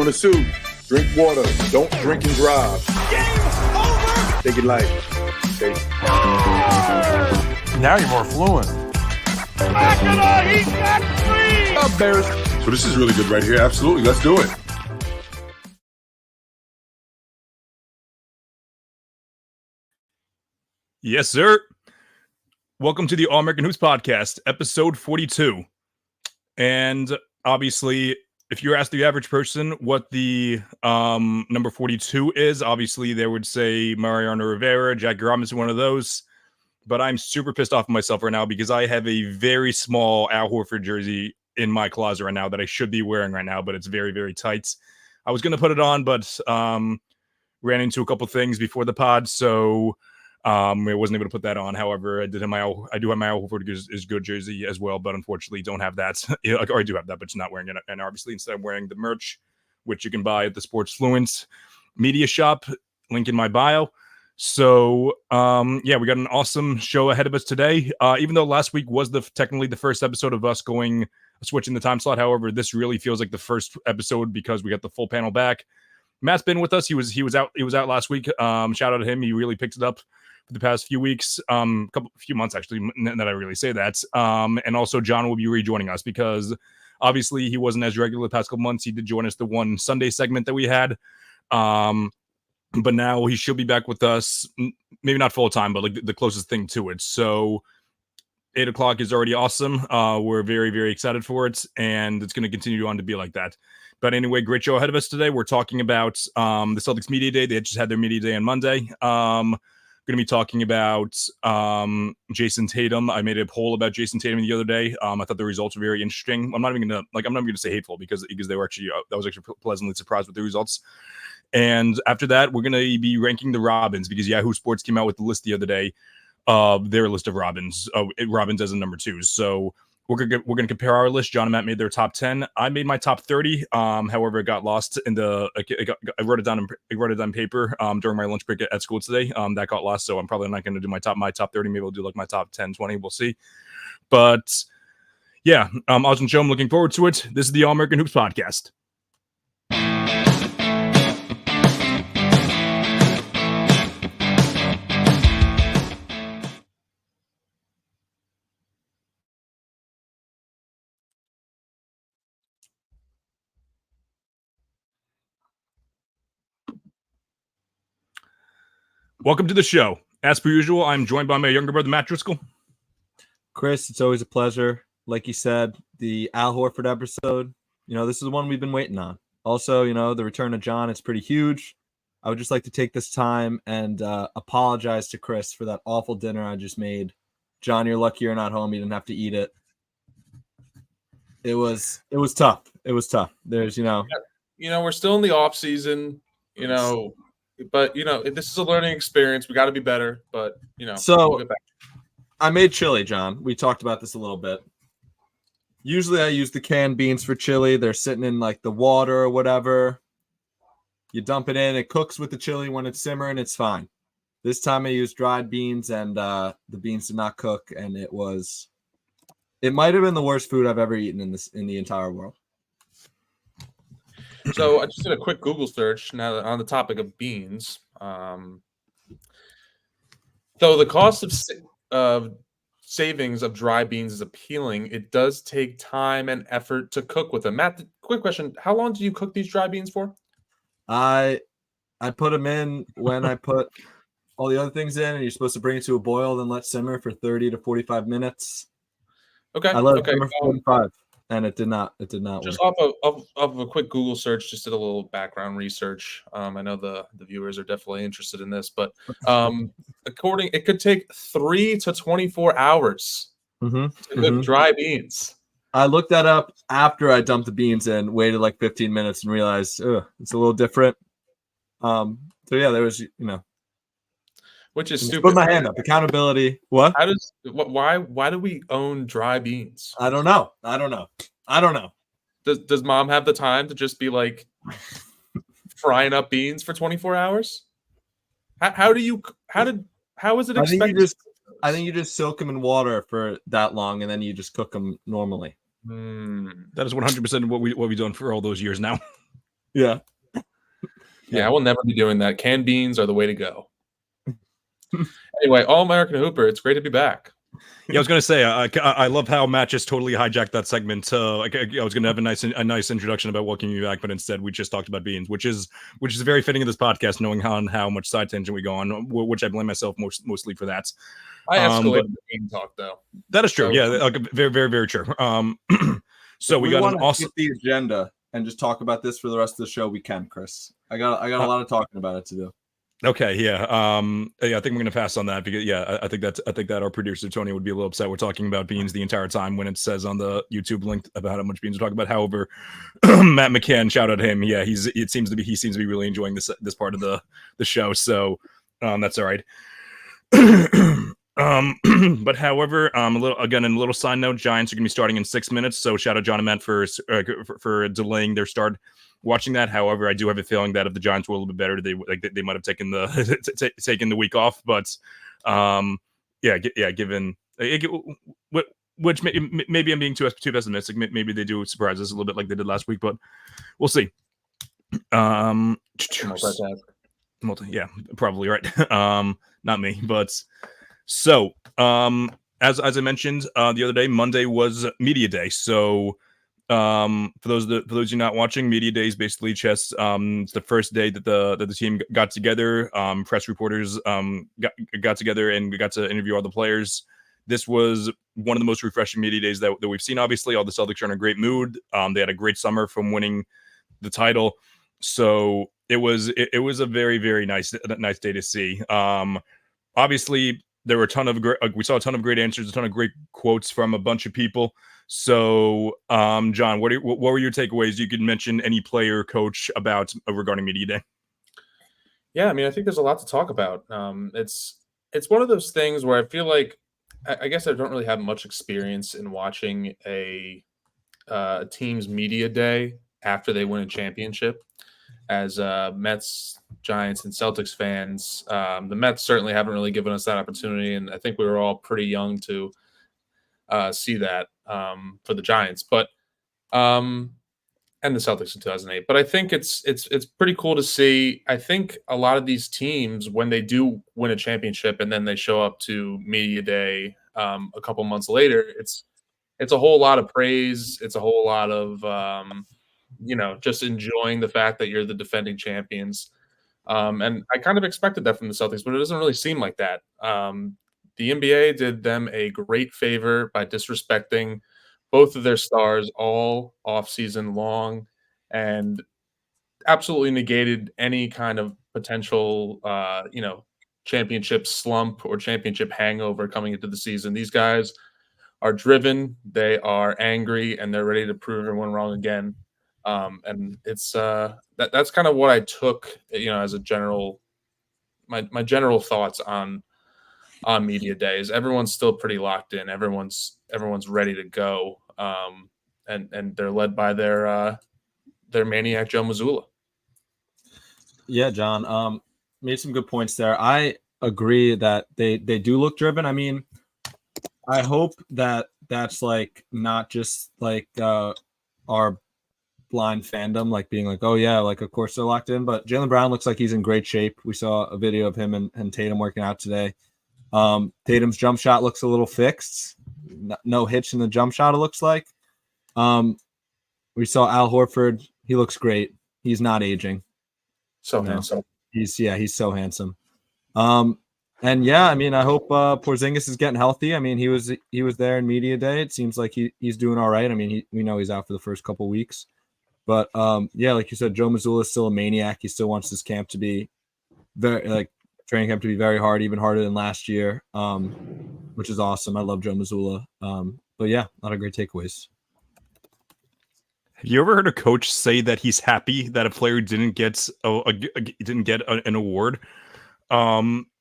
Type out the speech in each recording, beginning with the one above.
a suit. Drink water. Don't drink and drive. Game over! Take it light. Okay. Now you're more fluent. He got free! Up, Bears. So this is really good right here. Absolutely. Let's do it. Yes, sir. Welcome to the All American Hoops Podcast, episode 42. And obviously, if you ask the average person what the number 42 is, obviously they would say Mariano Rivera, Jackie Robinson, one of those. But I'm super pissed off at myself right now because I have a very small Al Horford jersey in my closet right now that I should be wearing right now, but it's very, very tight. I was going to put it on, but ran into a couple things before the pod, so I wasn't able to put that on. However, I do have my Al Horford is good jersey as well, but unfortunately don't have that. Or I do have that, but it's not wearing it. And obviously instead I'm wearing the merch, which you can buy at the Sports Fluent Media Shop, link in my bio. So, we got an awesome show ahead of us today. Even though last week was technically the first episode of us switching the time slot. However, this really feels like the first episode because we got the full panel back. Matt's been with us. He was out last week. Shout out to him. He really picked it up for the past few weeks, few months actually, that I really say that. And also John will be rejoining us because obviously he wasn't as regular the past couple months. He did join us the one Sunday segment that we had. But now he should be back with us, maybe not full time, but like the closest thing to it. So 8 o'clock is already awesome. We're very, very excited for it, and it's going to continue on to be like that. But anyway, great show ahead of us today. We're talking about the Celtics Media Day. They just had their Media Day on Monday. Going to be talking about Jayson Tatum. I made a poll about Jayson Tatum the other day. I thought the results were very interesting. I'm not even going to say hateful because they were actually I was actually pleasantly surprised with the results. And after that, we're going to be ranking the Robins because Yahoo Sports came out with the list the other day of their list of Robins. Robins as a number 2. So we're going to compare our list. John and Matt made their top 10. I made my top 30. However, it got lost in I wrote it down on paper during my lunch break at school today. That got lost, so I'm probably not going to do my top 30. Maybe I'll do like my top 10, 20. We'll see. But yeah, awesome show. I'm looking forward to it. This is the All American Hoops Podcast. Welcome to the show. As per usual, I'm joined by my younger brother, Matt Driscoll. Chris, it's always a pleasure. Like you said, the Al Horford episode, this is the one we've been waiting on. Also, the return of John is pretty huge. I would just like to take this time and apologize to Chris for that awful dinner I just made. John, you're lucky you're not home. You didn't have to eat it. It was tough. It was tough. There's, we're still in the off season, but this is a learning experience. We got to be better, but So we'll get back. I made chili, John. We talked about this a little bit. Usually I use the canned beans for chili. They're sitting in like the water or whatever. You dump it in, it cooks with the chili. When it's simmering, it's fine. This time I used dried beans, and the beans did not cook, and it might have been the worst food I've ever eaten in the entire world. So I just did a quick Google search now on the topic of beans. Though the cost of savings of dry beans is appealing, it does take time and effort to cook with them. Matt, quick question: how long do you cook these dry beans for? I put them in when I put all the other things in, and you're supposed to bring it to a boil, then let simmer for 30 to 45 minutes. Okay. I let it simmer for 45. And it did not Just work. off of a quick Google search, just did a little background research. I know the viewers are definitely interested in this, but it could take 3 to 24 hours to cook dry beans. I looked that up after I dumped the beans in, waited like 15 minutes, and realized it's a little different. So yeah, there was which is stupid. Put my hand up. Accountability. What? Why do we own dry beans? I don't know. Does mom have the time to just be like frying up beans for 24 hours? How is it expected? I think you just soak them in water for that long, and then you just cook them normally. That is 100% what we've done for all those years now. Yeah. Yeah, I will never be doing that. Canned beans are the way to go. Anyway, All American Hooper, it's great to be back. Yeah, I was gonna say I love how Matt just totally hijacked that segment. I was gonna have a nice introduction about welcoming you back, but instead we just talked about beans, which is very fitting of this podcast, knowing how much side tangent we go on, which I blame myself mostly for that. I escalated the bean talk though. That is true. So, Yeah, very very very true. So we got an awesome the agenda and just talk about this for the rest of the show. We can, Chris. I got a lot of talking about it to do. Okay, yeah. I think we're gonna pass on that because I think that our producer Tony would be a little upset. We're talking about beans the entire time when it says on the YouTube link about how much beans we're talking about. However, Matt McCann, shout out to him. Yeah, he seems to be really enjoying this part of the show. So that's all right. But however, a little side note, Giants are gonna be starting in 6 minutes. So shout out John and Matt for delaying their start. Watching that, however, I do have a feeling that if the Giants were a little bit better, they might have taken the taken the week off. But given which maybe I'm being too pessimistic. Maybe they do surprise us a little bit like they did last week, but we'll see. Yeah, probably right. Not me, but so as I mentioned the other day, Monday was media day, so. For those of you not watching, media day is basically just it's the first day that the team got together. Press reporters got together and we got to interview all the players. This was one of the most refreshing media days that we've seen. Obviously, all the Celtics are in a great mood. They had a great summer from winning the title, so it was a very very nice day to see. Obviously, there were we saw a ton of great answers, a ton of great quotes from a bunch of people. So, John, what were your takeaways? You could mention any player, coach about regarding media day. Yeah, I mean, I think there's a lot to talk about. It's one of those things where I feel like I guess I don't really have much experience in watching a team's media day after they win a championship. As Mets, Giants, and Celtics fans, the Mets certainly haven't really given us that opportunity, and I think we were all pretty young to see that for the Giants, but and the Celtics in 2008. But I think it's pretty cool to see. I think a lot of these teams, when they do win a championship and then they show up to media day a couple months later, it's a whole lot of praise. It's a whole lot of just enjoying the fact that you're the defending champions. And I kind of expected that from the Celtics, but it doesn't really seem like that. The NBA did them a great favor by disrespecting both of their stars all off-season long and absolutely negated any kind of potential, championship slump or championship hangover coming into the season. These guys are driven, they are angry, and they're ready to prove everyone wrong again. And it's that's kind of what I took, as a general, my general thoughts on media days. Everyone's still pretty locked in. Everyone's ready to go. And they're led by their maniac Joe Mazzulla. Yeah, John. Made some good points there. I agree that they do look driven. I mean, I hope that that's like not just like our blind fandom, like being like, oh yeah, like of course they're locked in. But Jaylen Brown looks like he's in great shape. We saw a video of him and Tatum working out today. Tatum's jump shot looks a little fixed. No hitch in the jump shot, it looks like. We saw Al Horford. He looks great. He's not aging. So handsome. He's so handsome. And yeah, I mean, I hope Porzingis is getting healthy. I mean, he was there in media day. It seems like he's doing all right. I mean, we know he's out for the first couple weeks. But yeah, like you said, Joe Mazzulla is still a maniac. He still wants this camp to be training camp to be very hard, even harder than last year, which is awesome. I love Joe Mazzulla. But yeah, a lot of great takeaways. Have you ever heard a coach say that he's happy that a player didn't get an award?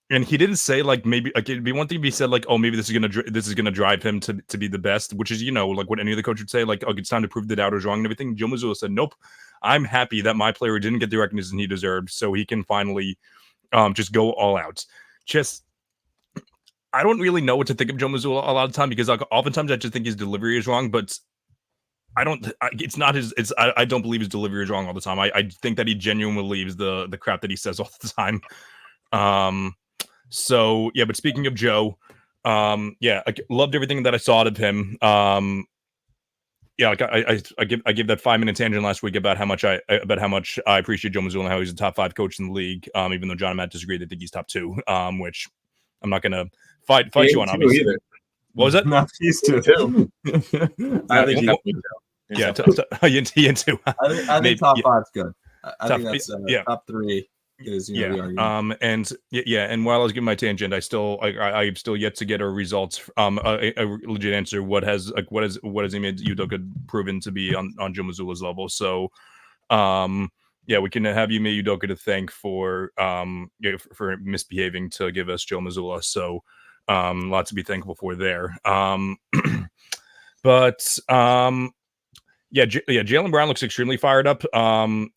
And he didn't say like maybe like it'd be one thing if he said like, oh, maybe this is gonna drive him to be the best, which is like what any other coach would say, like, oh, it's time to prove the doubters wrong and everything. Joe Mazzulla said, nope, I'm happy that my player didn't get the recognition he deserved, so he can finally just go all out. I don't really know what to think of Joe Mazzulla a lot of the time because like oftentimes I just think his delivery is wrong, but It's not his. I don't believe his delivery is wrong all the time. I think that he genuinely believes the crap that he says all the time. So yeah, but speaking of Joe, yeah, I loved everything that I saw out of him. Yeah, like I gave that 5-minute tangent last week about how much I appreciate Joe Mazzulla and how he's a top 5 coach in the league. Even though John and Matt disagree, they think he's top 2. Which I'm not gonna fight you on. Obviously, either. What was that? Not these two. I think yeah, Yin too. I think top 5's good. I think that's yeah. top 3 is the argument. And while I was giving my tangent, I'm still yet to get a results a legit answer. What has Ime Udoka proven to be on Joe Mazzulla's level? So yeah, we can have Ime Udoka to thank for misbehaving to give us Joe Mazzulla. So lots to be thankful for there. But yeah, Jaylen Brown looks extremely fired up. I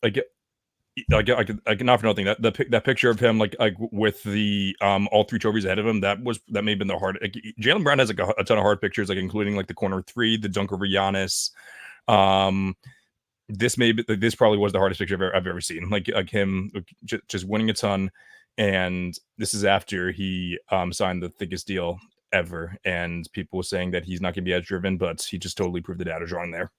can not for nothing that picture of him like with the all 3 trophies ahead of him, that may have been the hard. Jaylen Brown has like a ton of hard pictures, like including like the corner 3, the dunk over Giannis. This probably was the hardest picture I've ever seen. Like him just winning a ton, and this is after he signed the thickest deal ever, and people were saying that he's not going to be as driven, but he just totally proved the data drawing there.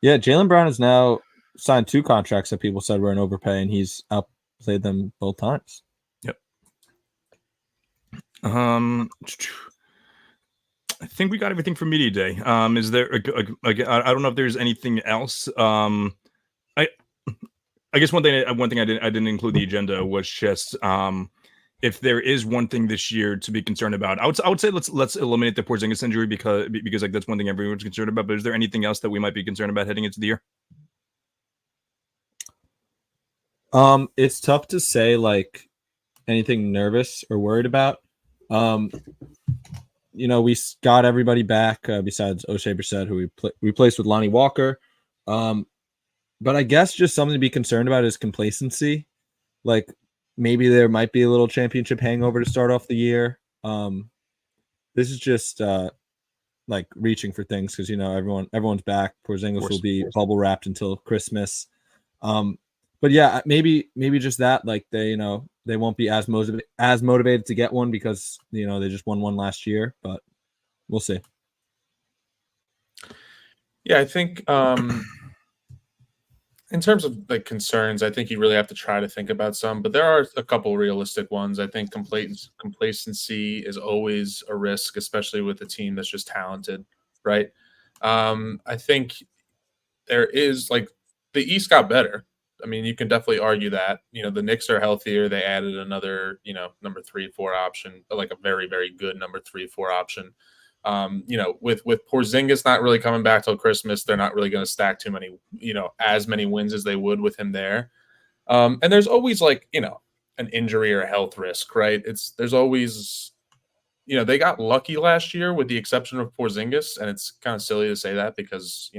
Yeah, Jaylen Brown is now signed 2 contracts that people said were an overpay, and he's outplayed them both times. Yep. I think we got everything for media day. Is there? I don't know if there's anything else. I guess one thing I didn't include the agenda was just if there is one thing this year to be concerned about. I would say let's eliminate the Porzingis injury because like that's one thing everyone's concerned about. But is there anything else that we might be concerned about heading into the year? It's tough to say like anything nervous or worried about. We got everybody back besides O'Shea Brissett, who we replaced with Lonnie Walker. But I guess just something to be concerned about is complacency. Like maybe there might be a little championship hangover to start off the year. This is just like reaching for things because everyone's back. Porzingis will be bubble wrapped until Christmas. But yeah, maybe just that, like they won't be as motivated to get one because they just won one last year, but we'll see. Yeah, I think in terms of like concerns, I think you really have to try to think about some, but there are a couple realistic ones. I think complacency is always a risk, especially with a team that's just talented, right? I think there is like the East got better. I mean, you can definitely argue that. The Knicks are healthier. They added another, number 3-4 option, like a very, very good number 3-4 option. With Porzingis not really coming back till Christmas, they're not really going to stack too many, as many wins as they would with him there. And there's always like, an injury or a health risk, right? There's always, they got lucky last year with the exception of Porzingis, and it's kind of silly to say that because,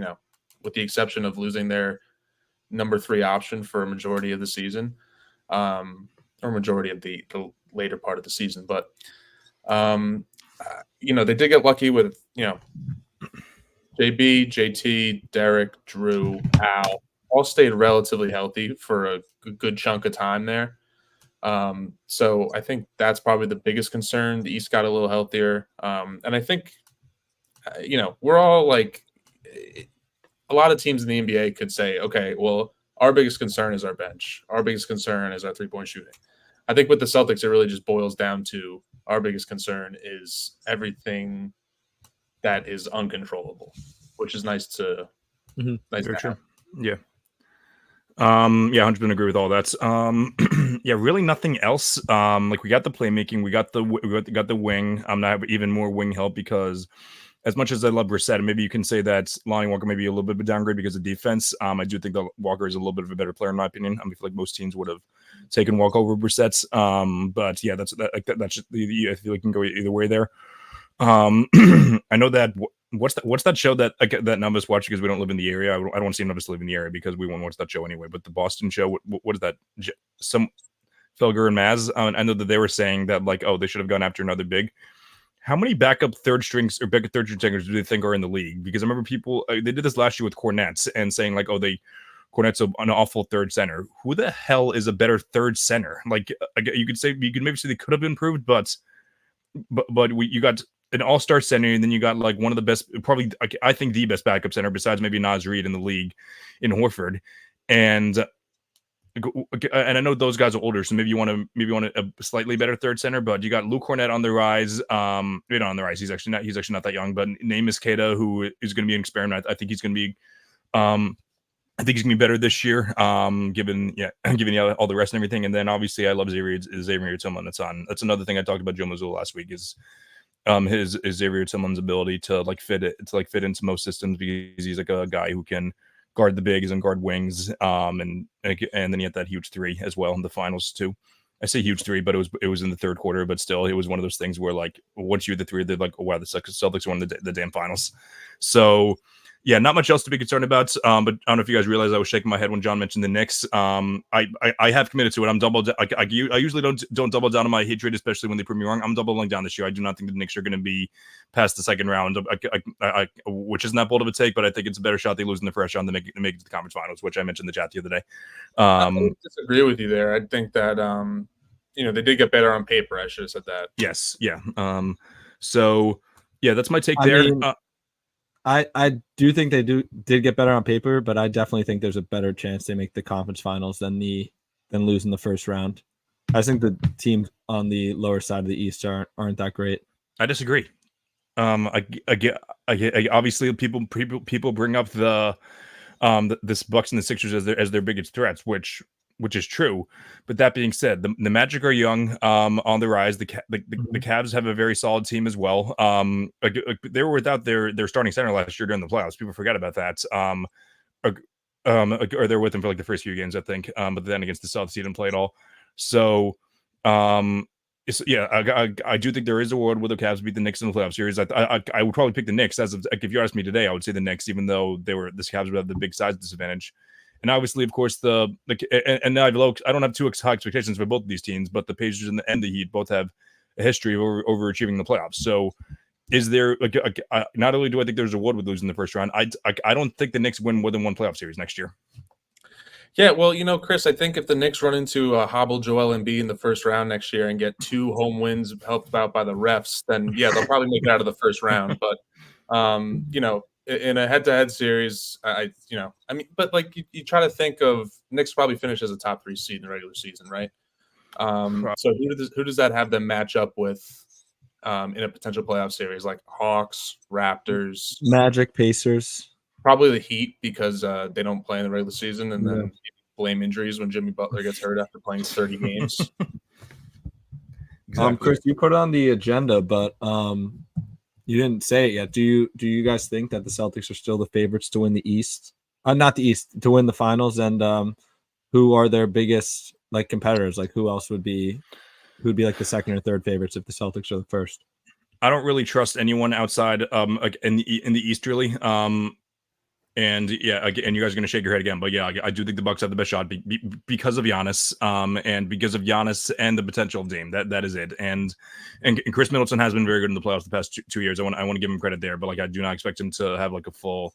with the exception of losing their number 3 option for a majority of the season, or majority of the later part of the season. But, they did get lucky with, JB, JT, Derek, Drew, Al, all stayed relatively healthy for a good chunk of time there. So I think that's probably the biggest concern. The East got a little healthier. And I think, we're all like, a lot of teams in the NBA could say, okay, well, our biggest concern is our bench. Our biggest concern is our 3-point shooting. I think with the Celtics, it really just boils down to our biggest concern is everything that is uncontrollable, which is nice to true. Yeah. 100% agree with all that. Yeah, really nothing else. Like we got the playmaking, we got the wing. I'm not even more wing help because as much as I love Brissett, maybe you can say that Lonnie Walker may be a little bit of a downgrade because of defense. I do think that Walker is a little bit of a better player in my opinion. I feel like most teams would have taken Walker over Brissett. But yeah, that's just, I feel like you can go either way there. I know that what's that show that none of us watch because we don't live in the area. I don't want to see none of us live in the area because we won't watch that show anyway. But the Boston show, what is that? Some Felger and Maz. I know that they were saying that like, oh, they should have gone after another big. how many backup third string centers do they think are in the league? Because I remember people they did this last year with Cornette and saying like, oh, Cornette's an awful third center. Who the hell is a better third center? Like you could maybe say they could have improved, but you got an all-star center, and then you got like one of the best, probably I think the best backup center besides maybe Naz Reid in the league in Horford, and I know those guys are older, so maybe you want a slightly better third center, but you got Luke Cornette on the rise. On the rise. He's actually not that young, but Namus Keita, who is going to be an experiment. I think he's going to be I think he's gonna be better this year, given all the rest and everything. And then obviously I love Xavier Tillman. That's another thing I talked about Joe Mazzulla last week is his Xavier Tillman's ability to fit into most systems, because he's like a guy who can guard the bigs and guard wings, and then he had that huge three as well in the finals too. I say huge three, but it was in the third quarter, but still it was one of those things where like once you're the three, they're like, oh, wow, the Celtics won the damn finals. So yeah, not much else to be concerned about. But I don't know if you guys realize I was shaking my head when John mentioned the Knicks. I have committed to it. I'm double. I usually don't double down on my hatred, especially when they prove me wrong. I'm doubling down this year. I do not think the Knicks are going to be past the second round, which isn't that bold of a take, but I think it's a better shot they lose in the first round to make it to the conference finals, which I mentioned in the chat the other day. I disagree with you there. I think that they did get better on paper. I should have said that. Yes. Yeah. So yeah, that's my take there. I do think they did get better on paper, but I definitely think there's a better chance they make the conference finals than lose in the first round. I think the teams on the lower side of the East aren't that great. I disagree. Obviously people bring up this Bucks and the Sixers as their biggest threats, which is true. But that being said, the Magic are young, on the rise. The Cavs have a very solid team as well. They were without their starting center last year during the playoffs. People forget about that. Or they're with them for like the first few games, I think. But then against the Celtics, he didn't play at all. So, I do think there is a world where the Cavs beat the Knicks in the playoff series. I would probably pick the Knicks if you asked me today. I would say the Knicks, even though the Cavs would have the big size disadvantage. And obviously, of course, I don't have too high expectations for both of these teams, but the Pacers and the Heat both have a history of overachieving the playoffs. So, is there not only do I think there's a wood with losing the first round, I don't think the Knicks win more than one playoff series next year. Yeah, well, Chris, I think if the Knicks run into hobble Joel Embiid in the first round next year and get 2 home wins helped out by the refs, then yeah, they'll probably make it out of the first round. But in a head-to-head series, but like you try to think of Knicks probably finish as a top 3 seed in the regular season, right? So who does that have them match up with in a potential playoff series, like Hawks, Raptors, Magic, Pacers? Probably the Heat, because they don't play in the regular season, and then blame injuries when Jimmy Butler gets hurt after playing 30 games. Exactly. Chris, you put it on the agenda, but you didn't say it yet. Do you guys think that the Celtics are still the favorites to win the East? Not the East, to win the finals, and who are their biggest competitors? Like who would be like the second or third favorites if the Celtics are the first? I don't really trust anyone outside in the East really. And yeah, and you guys are going to shake your head again, but yeah, I do think the Bucks have the best shot because of Giannis, and because of Giannis and the potential of Dame. That is it. And Chris Middleton has been very good in the playoffs the past 2 years. I want to give him credit there, but I do not expect him to have a full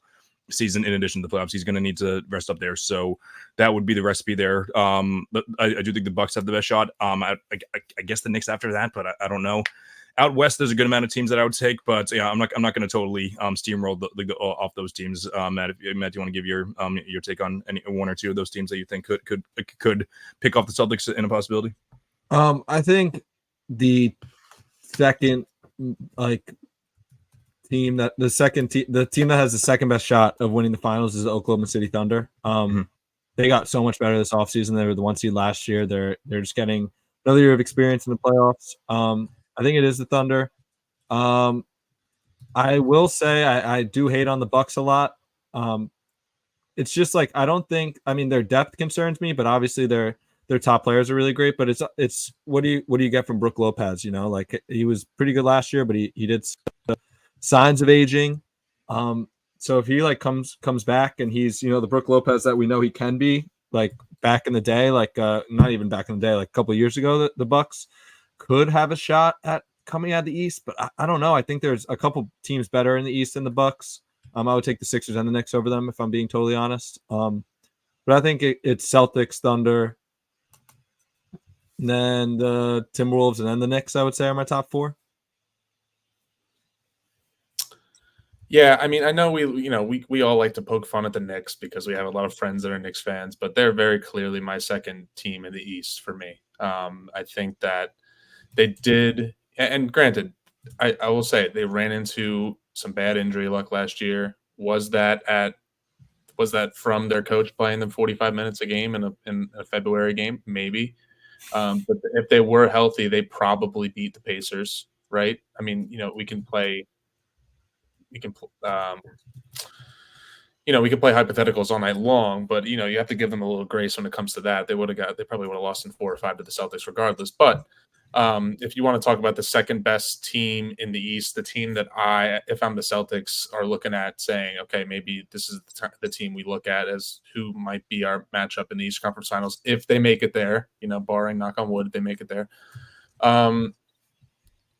season in addition to the playoffs. He's going to need to rest up there. So that would be the recipe there. But I do think the Bucks have the best shot. I guess the Knicks after that, but I don't know. Out west, there's a good amount of teams that I would take, but yeah, I'm not going to totally steamroll off those teams. Matt, do you want to give your take on any one or two of those teams that you think could pick off the Celtics in a possibility? I think the second team that the team that has the second best shot of winning the finals is the Oklahoma City Thunder. They got so much better this offseason. They were the 1 seed last year. They're just getting another year of experience in the playoffs. I think it is the Thunder. I will say I do hate on the Bucks a lot. It's just I don't think their depth concerns me, but obviously their top players are really great. But it's what do you get from Brook Lopez? He was pretty good last year, but he did signs of aging. So if he comes back and he's the Brook Lopez that we know he can be, back in the day, not even back in the day, a couple of years ago, the Bucks could have a shot at coming out of the East, but I don't know. I think there's a couple teams better in the East than the Bucks. I would take the Sixers and the Knicks over them if I'm being totally honest. But I think it's Celtics, Thunder, then the Timberwolves, and then the Knicks, I would say, are my top 4. Yeah, I mean, I know we all like to poke fun at the Knicks because we have a lot of friends that are Knicks fans, but they're very clearly my second team in the East for me. I think that they did, and granted, I will say they ran into some bad injury luck last year. Was that from their coach playing them 45 minutes a game in a February game? Maybe. But if they were healthy, they probably beat the Pacers, right? I mean, we can play hypotheticals all night long, but you have to give them a little grace when it comes to that. They probably would have lost in 4 or 5 to the Celtics regardless. But if you want to talk about the second best team in the East, the team that if I'm the Celtics, are looking at saying, okay, maybe this is the team we look at as who might be our matchup in the East Conference Finals if they make it there, barring knock on wood, if they make it there. And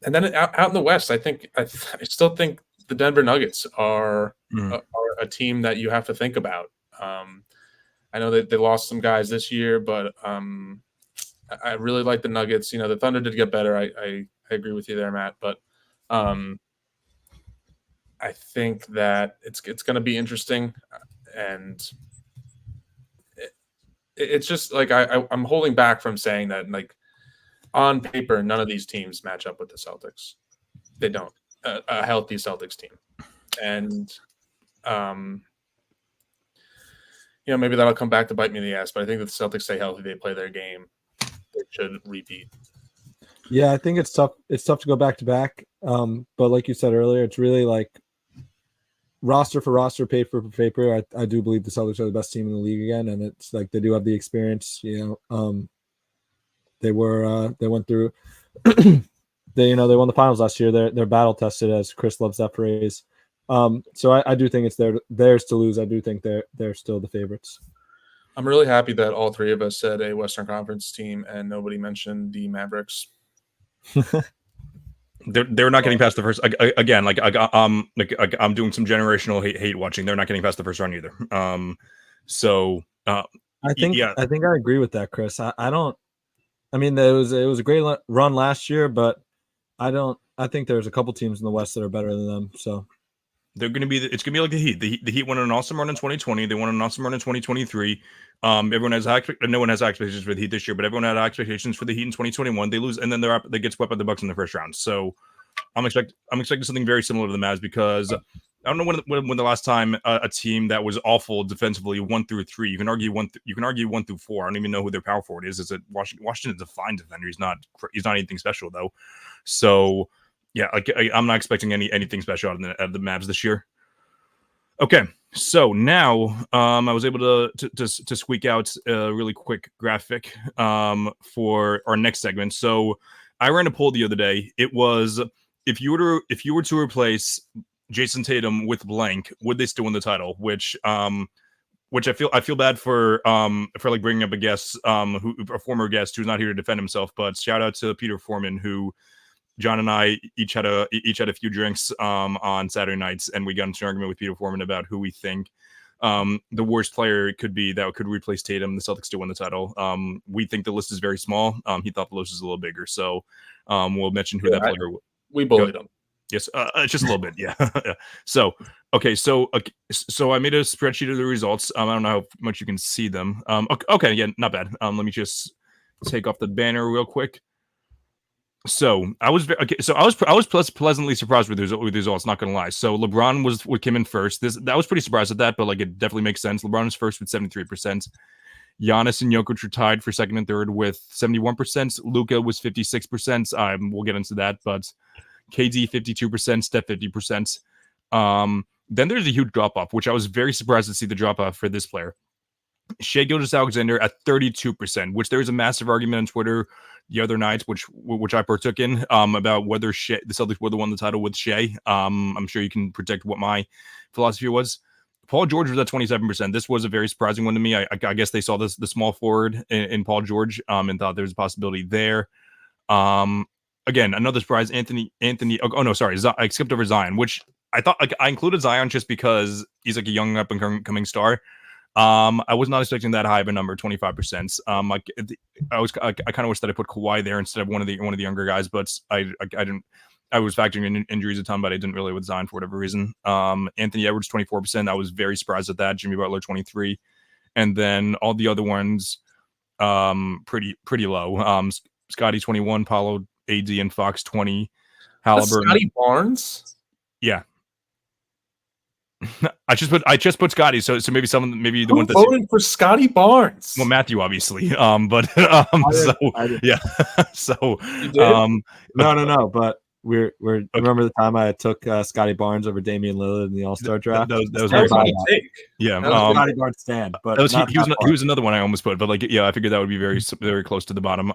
then out in the West, I still think the Denver Nuggets are a team that you have to think about. I know that they lost some guys this year, but I really like the Nuggets. The Thunder did get better. I agree with you there, Matt. But I think that it's going to be interesting, and it's just like I'm holding back from saying that. Like on paper, none of these teams match up with the Celtics. They don't. A healthy Celtics team, and maybe that'll come back to bite me in the ass. But I think if the Celtics stay healthy, they play their game, they should repeat. Yeah, I think it's tough. It's tough to go back to back. But like you said earlier, it's really like roster for roster, paper for paper. I do believe the Celtics are the best team in the league again, and it's like they do have the experience. They went through. They won the finals last year. They're battle tested, as Chris loves that phrase. So I do think it's theirs to lose. I do think they're still the favorites. I'm really happy that all 3 of us said a Western Conference team and nobody mentioned the Mavericks. They're not getting past the first again. I'm doing some generational hate watching. They're not getting past the first round either. I think I agree with that, Chris. I don't. I mean, it was a great run last year, but I think there's a couple teams in the West that are better than them. So they're going to be. It's going to be like the Heat. The Heat won an awesome run in 2020. They won an awesome run in 2023. Everyone has no one has expectations for the Heat this year, but everyone had expectations for the Heat in 2021. They lose, and then they get swept by the Bucks in the first round. So I'm expecting something very similar to the Mavs because I don't know when the last time a team that was awful defensively 1 through 3. You can argue 1 through 4. I don't even know who their power forward is. Is it Washington? Washington's a fine defender. He's not anything special though. So yeah, I'm not expecting anything special out of the Mavs this year. Okay, so now I was able to squeak out a really quick graphic for our next segment. So I ran a poll the other day. It was if you were to replace Jayson Tatum with blank, would they still win the title? Which I feel bad for like bringing up a guest a former guest who's not here to defend himself, but shout out to Peter Foreman, who John and I each had a few drinks on Saturday nights, and we got into an argument with Peter Foreman about who we think the worst player could be that could replace Tatum. The Celtics still win the title. We think the list is very small. He thought the list was a little bigger, so we'll mention who that player was. We bullied him. Yes, just a little bit, yeah. So I made a spreadsheet of the results. I don't know how much you can see them. Okay, yeah, not bad. Let me just take off the banner real quick. So I was pleasantly surprised with the results. Not gonna lie. So LeBron came in first. I was pretty surprised at that, but like it definitely makes sense. LeBron was first with 73%. Giannis and Jokic were tied for second and third with 71%. Luka was 56%. We'll get into that, but KD 52%, Steph 50%. Then there's a huge drop off, which I was very surprised to see the drop off for this player. Shai Gilgeous-Alexander at 32%, which there was a massive argument on Twitter the other night, which I partook in, about whether the Celtics would have won the title with Shai. I'm sure you can predict what my philosophy was. Paul George was at 27%. This was a very surprising one to me. I guess they saw the small forward in Paul George and thought there was a possibility there. again, another surprise. Anthony. Oh no, sorry, I skipped over Zion, which I thought I included Zion just because he's like a young up and coming star. I was not expecting that high of a number, 25%. I kind of wish that I put Kawhi there instead of one of the younger guys, but I didn't. I was factoring in injuries a ton, but I didn't really with Zion for whatever reason. Anthony Edwards 24%. I was very surprised at that. Jimmy Butler 23%, and then all the other ones pretty low. Scotty 21, Paulo, AD, and Fox 20. Halliburton. Scotty Barnes. Yeah. I just put Scotty, so maybe the Who one that's voted for Scotty Barnes. well, Matthew obviously, but I did. yeah, so You did? No, but we're remember the time I took Scotty Barnes over Damian Lillard in the All-Star draft? that was That very was a funny. good take. Yeah, That was Scotty Barnes stand, but he was another one I almost put, but like yeah, I figured that would be very close to the bottom.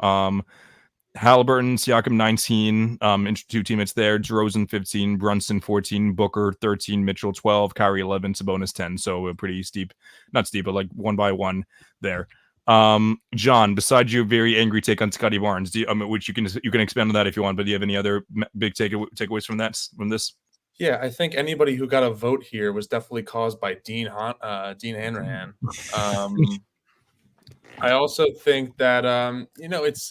Halliburton, Siakam 19, two teammates there, DeRozan 15, Brunson 14, Booker 13, Mitchell 12, Kyrie 11, Sabonis 10. So a pretty steep, not steep, but like one by one there. John, besides your very angry take on Scotty Barnes, which you can expand on that if you want, but do you have any other big takeaways from this? Yeah, I think anybody who got a vote here was definitely caused by Dean Hanrahan. I also think that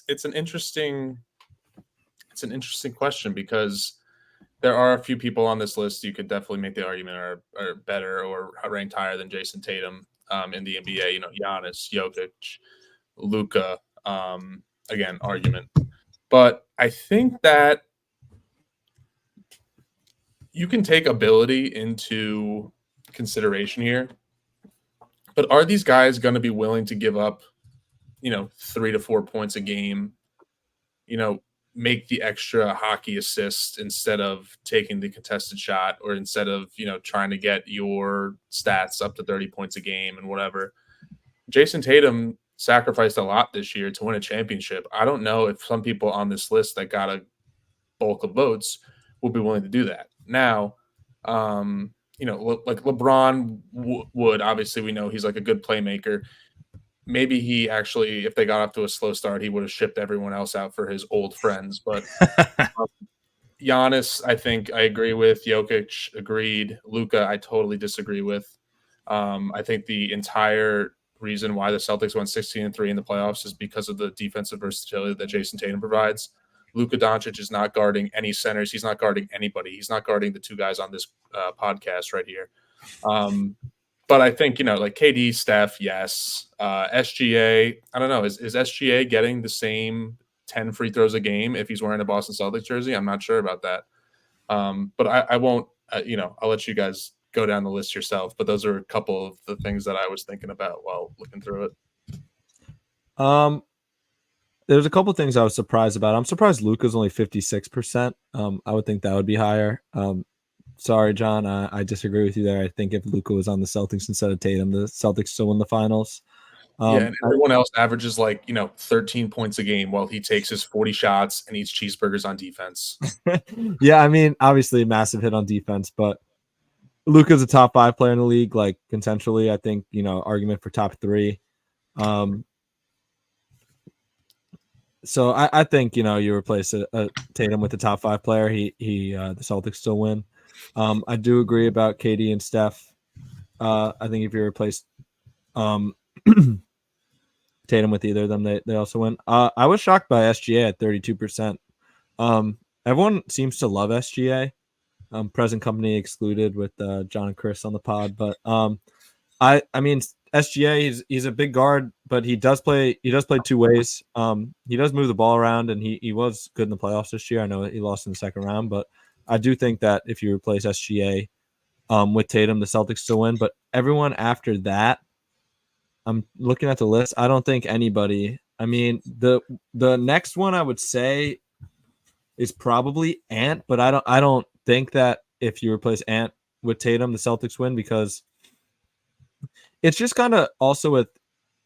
it's an interesting question because there are a few people on this list you could definitely make the argument are better or ranked higher than Jayson Tatum in the NBA. You know, Giannis, Jokic, Luka. Again, argument, but I think that you can take ability into consideration here. But are these guys going to be willing to give up, 3 to 4 points a game, make the extra hockey assist instead of taking the contested shot or instead of, trying to get your stats up to 30 points a game and whatever? Jayson Tatum sacrificed a lot this year to win a championship. I don't know if some people on this list that got a bulk of votes will be willing to do that. Now, like LeBron would, obviously we know he's like a good playmaker. Maybe he actually, if they got off to a slow start, he would have shipped everyone else out for his old friends. But Giannis, I think I agree with. Jokic, agreed. Luka, I totally disagree with. I think the entire reason why the Celtics went 16-3 in the playoffs is because of the defensive versatility that Jayson Tatum provides. Luka Doncic is not guarding any centers. He's not guarding anybody. He's not guarding the two guys on this podcast right here. But I think, like KD, Steph, yes. SGA, I don't know. Is SGA getting the same 10 free throws a game if he's wearing a Boston Celtics jersey? I'm not sure about that. But I won't, I'll let you guys go down the list yourself. But those are a couple of the things that I was thinking about while looking through it. There's a couple things I was surprised about. I'm surprised Luka's only 56%. I would think that would be higher. Sorry, John. I disagree with you there. I think if Luka was on the Celtics instead of Tatum, the Celtics still win the finals. And everyone else averages 13 points a game while he takes his 40 shots and eats cheeseburgers on defense. Yeah, I mean, obviously a massive hit on defense, but Luka's a top 5 player in the league, like consensually. I think, argument for top 3. So I think, you replace a Tatum with the top 5 player, the Celtics still win. I do agree about KD and Steph. I think if you replace Tatum with either of them, they also win. I was shocked by SGA at 32%. Everyone seems to love SGA. Present company excluded with John and Chris on the pod, but I mean SGA he's a big guard, but he does play 2 ways. He does move the ball around, and he was good in the playoffs this year. I know he lost in the second round, but I do think that if you replace SGA with Tatum, the Celtics still win. But everyone after that, I'm looking at the list. I don't think anybody. I mean, the next one I would say is probably Ant, but I don't think that if you replace Ant with Tatum, the Celtics win, because it's just kind of also with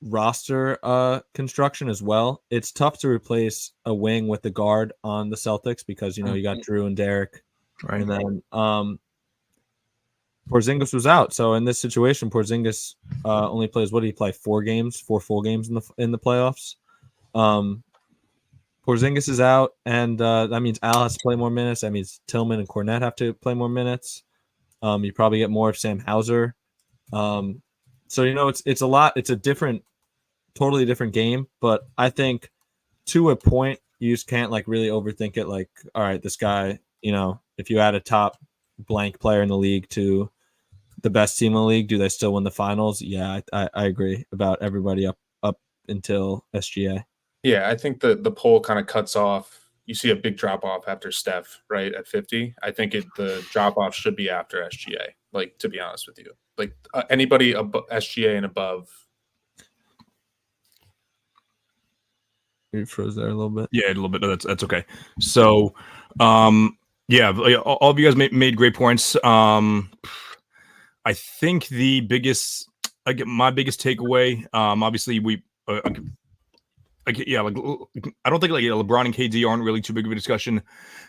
roster construction as well. It's tough to replace a wing with the guard on the Celtics because you got Drew and Derek, right? And then Porzingis was out, so in this situation, Porzingis only plays, what did he play? 4 full games in the playoffs. Porzingis is out, and that means Al has to play more minutes. That means Tillman and Cornette have to play more minutes. You probably get more of Sam Hauser. So it's a lot. It's a totally different game. But I think to a point, you just can't like really overthink it. Like, all right, this guy, if you add a top blank player in the league to the best team in the league, do they still win the finals? Yeah, I agree about everybody up until SGA. Yeah, I think the poll kind of cuts off. You see a big drop off after Steph, right, at 50. I think the drop off should be after SGA. Like, to be honest with you, like anybody above SGA and above. You froze there a little bit. Yeah, a little bit. That's okay. So, yeah, all of you guys made great points. I think my biggest takeaway, obviously I don't think like LeBron and KD aren't really too big of a discussion.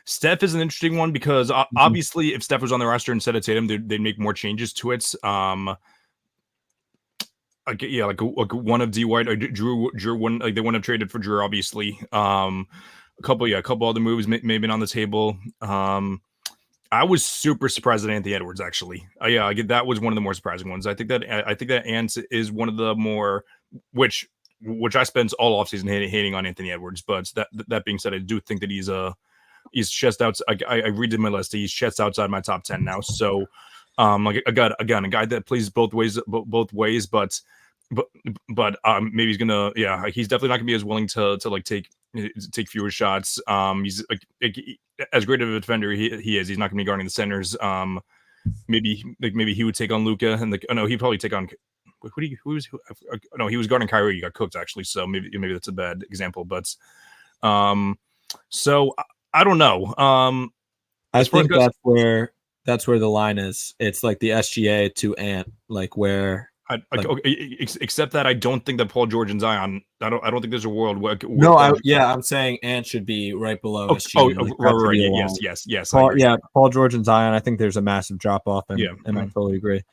Steph is an interesting one because obviously if Steph was on the roster instead of Tatum, they'd make more changes to it. Like one of D White or Drew wouldn't, like they wouldn't have traded for Drew, obviously. A couple other moves may have been on the table. I was super surprised at Anthony Edwards, actually. That was one of the more surprising ones. I think that Ant is one of the more, which I spent all offseason hating on Anthony Edwards. But that being said, I do think that he's chest outs. I redid my list. He's chest outside my top 10 now. So, like a guy that plays both ways, but maybe he's gonna, he's definitely not gonna be as willing to like take fewer shots. He's like as great of a defender he is. He's not gonna be guarding the centers. Maybe he would take on Luka and he'd probably take on. He was guarding Kyrie. He got cooked actually. So maybe that's a bad example. But so I don't know. I think that's where the line is. It's like the SGA to Ant, like where. Except that I don't think that Paul George and Zion. I don't think there's a world where. I'm saying Ant should be right below SGA. Right. Yes. Paul George and Zion. I think there's a massive drop off, and I totally agree.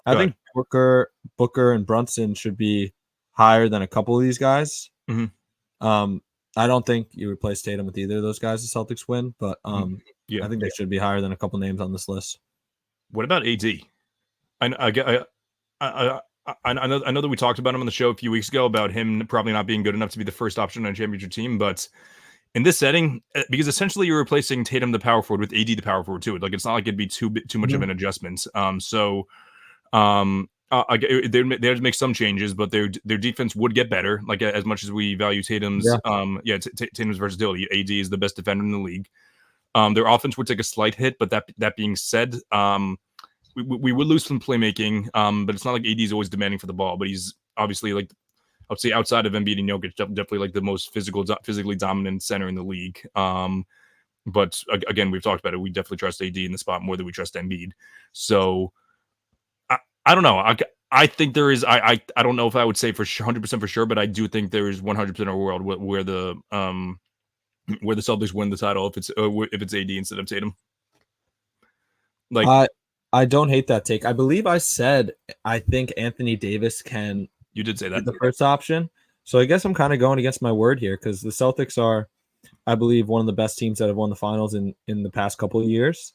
I think Booker and Brunson should be higher than a couple of these guys. Mm-hmm. I don't think you replace Tatum with either of those guys. The Celtics win, but I think they should be higher than a couple names on this list. What about AD? I know that we talked about him on the show a few weeks ago about him probably not being good enough to be the first option on a championship team, but in this setting, because essentially you're replacing Tatum the power forward with AD the power forward too. Like it's not like it'd be too much of an adjustment. They'd make some changes, but their defense would get better. Like as much as we value Tatum's Tatum's versatility, AD is the best defender in the league. Their offense would take a slight hit, but that being said, we would lose some playmaking. But it's not like AD is always demanding for the ball. But he's obviously like I would say outside of Embiid and Jokic, definitely like the most physically dominant center in the league. But again, we've talked about it. We definitely trust AD in the spot more than we trust Embiid. So. I don't know. I think there is. I don't know if I would say for 100% for sure, but I do think there is 100% a world where the Celtics win the title if it's AD instead of Tatum. Like I don't hate that take. I believe I said I think Anthony Davis can. You did say that the first option. So I guess I'm kind of going against my word here because the Celtics are, I believe, one of the best teams that have won the finals in the past couple of years.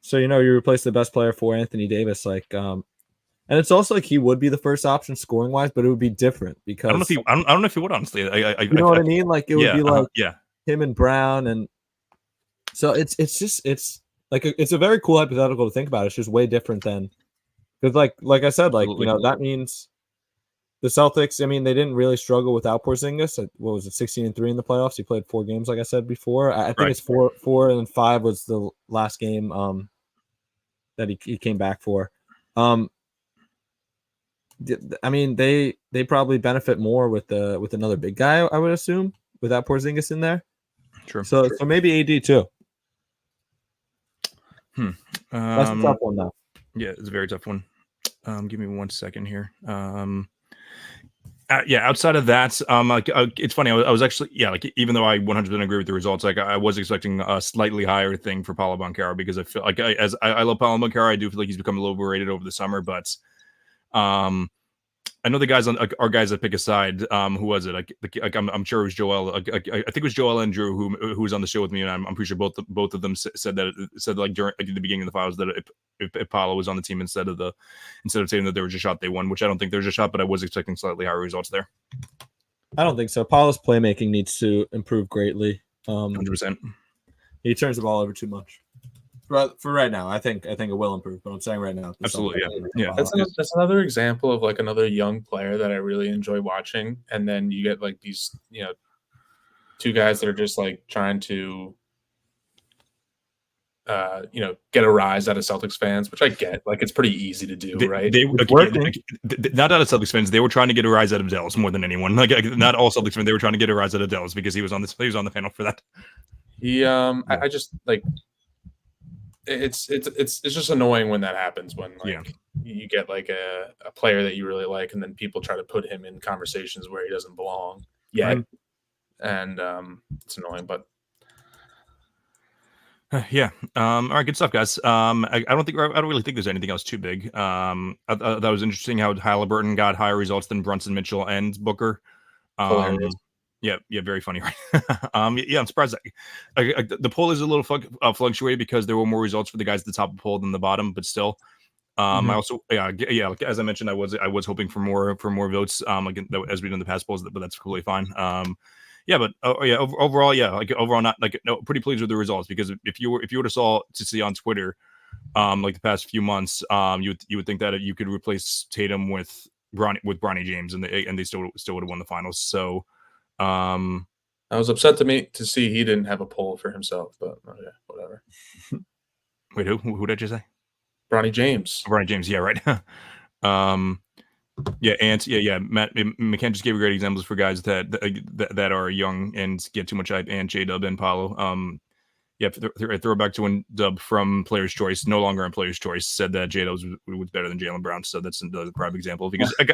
So, you replace the best player for Anthony Davis, and it's also like he would be the first option scoring wise, but it would be different because I don't know if he would, honestly. You know what I mean? Like it would be like him and Brown. And so it's a very cool hypothetical to think about. It's just way different than because like I said, that means the Celtics, I mean, they didn't really struggle without Porzingis. What was it, 16-3 in the playoffs? He played 4 games, like I said before. I think it's 4 and 5 was the last game that he came back for. I mean, they probably benefit more with another big guy, I would assume, without Porzingis in there. True. So maybe AD too. That's a tough one though. Yeah, it's a very tough one. Give me 1 second here. Outside of that, it's funny. I was actually, even though I 100% agree with the results, I was expecting a slightly higher thing for Paolo Banchero because I feel like I love Paolo Banchero. I do feel like he's become a little overrated over the summer, but I know the guys on our guys that pick a side. Who was it? I'm sure it was Joel. I think it was Joel and Drew who was on the show with me, and I'm pretty sure both of them said like during at the beginning of the finals that if Paulo was on the team instead of Tatum, that there was a shot they won, which I don't think there's a shot, but I was expecting slightly higher results there. I don't think so. Paulo's playmaking needs to improve greatly. 100%. He turns the ball over too much. For right now, I think it will improve. But I'm saying right now, Absolutely, yeah. That's another example of like another young player that I really enjoy watching. And then you get like these, two guys that are just like trying to, get a rise out of Celtics fans, which I get. Like it's pretty easy to do, right? Not out of Celtics fans. They were trying to get a rise out of Dells more than anyone. Like not all Celtics fans. They were trying to get a rise out of Dells because he was on the panel for that. I just like. It's just annoying when that happens when you get like a player that you really like and then people try to put him in conversations where he doesn't belong yet. And it's annoying, but yeah. All right, good stuff, guys. I don't really think there's anything else too big. That was interesting how Halliburton got higher results than Brunson, Mitchell, and Booker. Yeah, very funny, right? Yeah, I'm surprised that the poll is a little fluctuated because there were more results for the guys at the top of the poll than the bottom, but still. I also, like, as I mentioned, I was hoping for more votes, like as we did in the past polls, but that's completely fine. Overall, not like pretty pleased with the results because if you were to see on Twitter, like the past few months, you would think that you could replace Tatum with Bronny James and they still would have won the finals. So. I was upset to see he didn't have a poll for himself, but okay, whatever. Wait, who did you say? Bronny James. Bronny James, yeah, right. Matt McCann just gave great examples for guys that are young and get too much hype, and J-Dub and Paulo. Throwback to when Dub from Player's Choice, no longer on Player's Choice, said that J-Dub was better than Jaylen Brown. So that's the prime example. Because I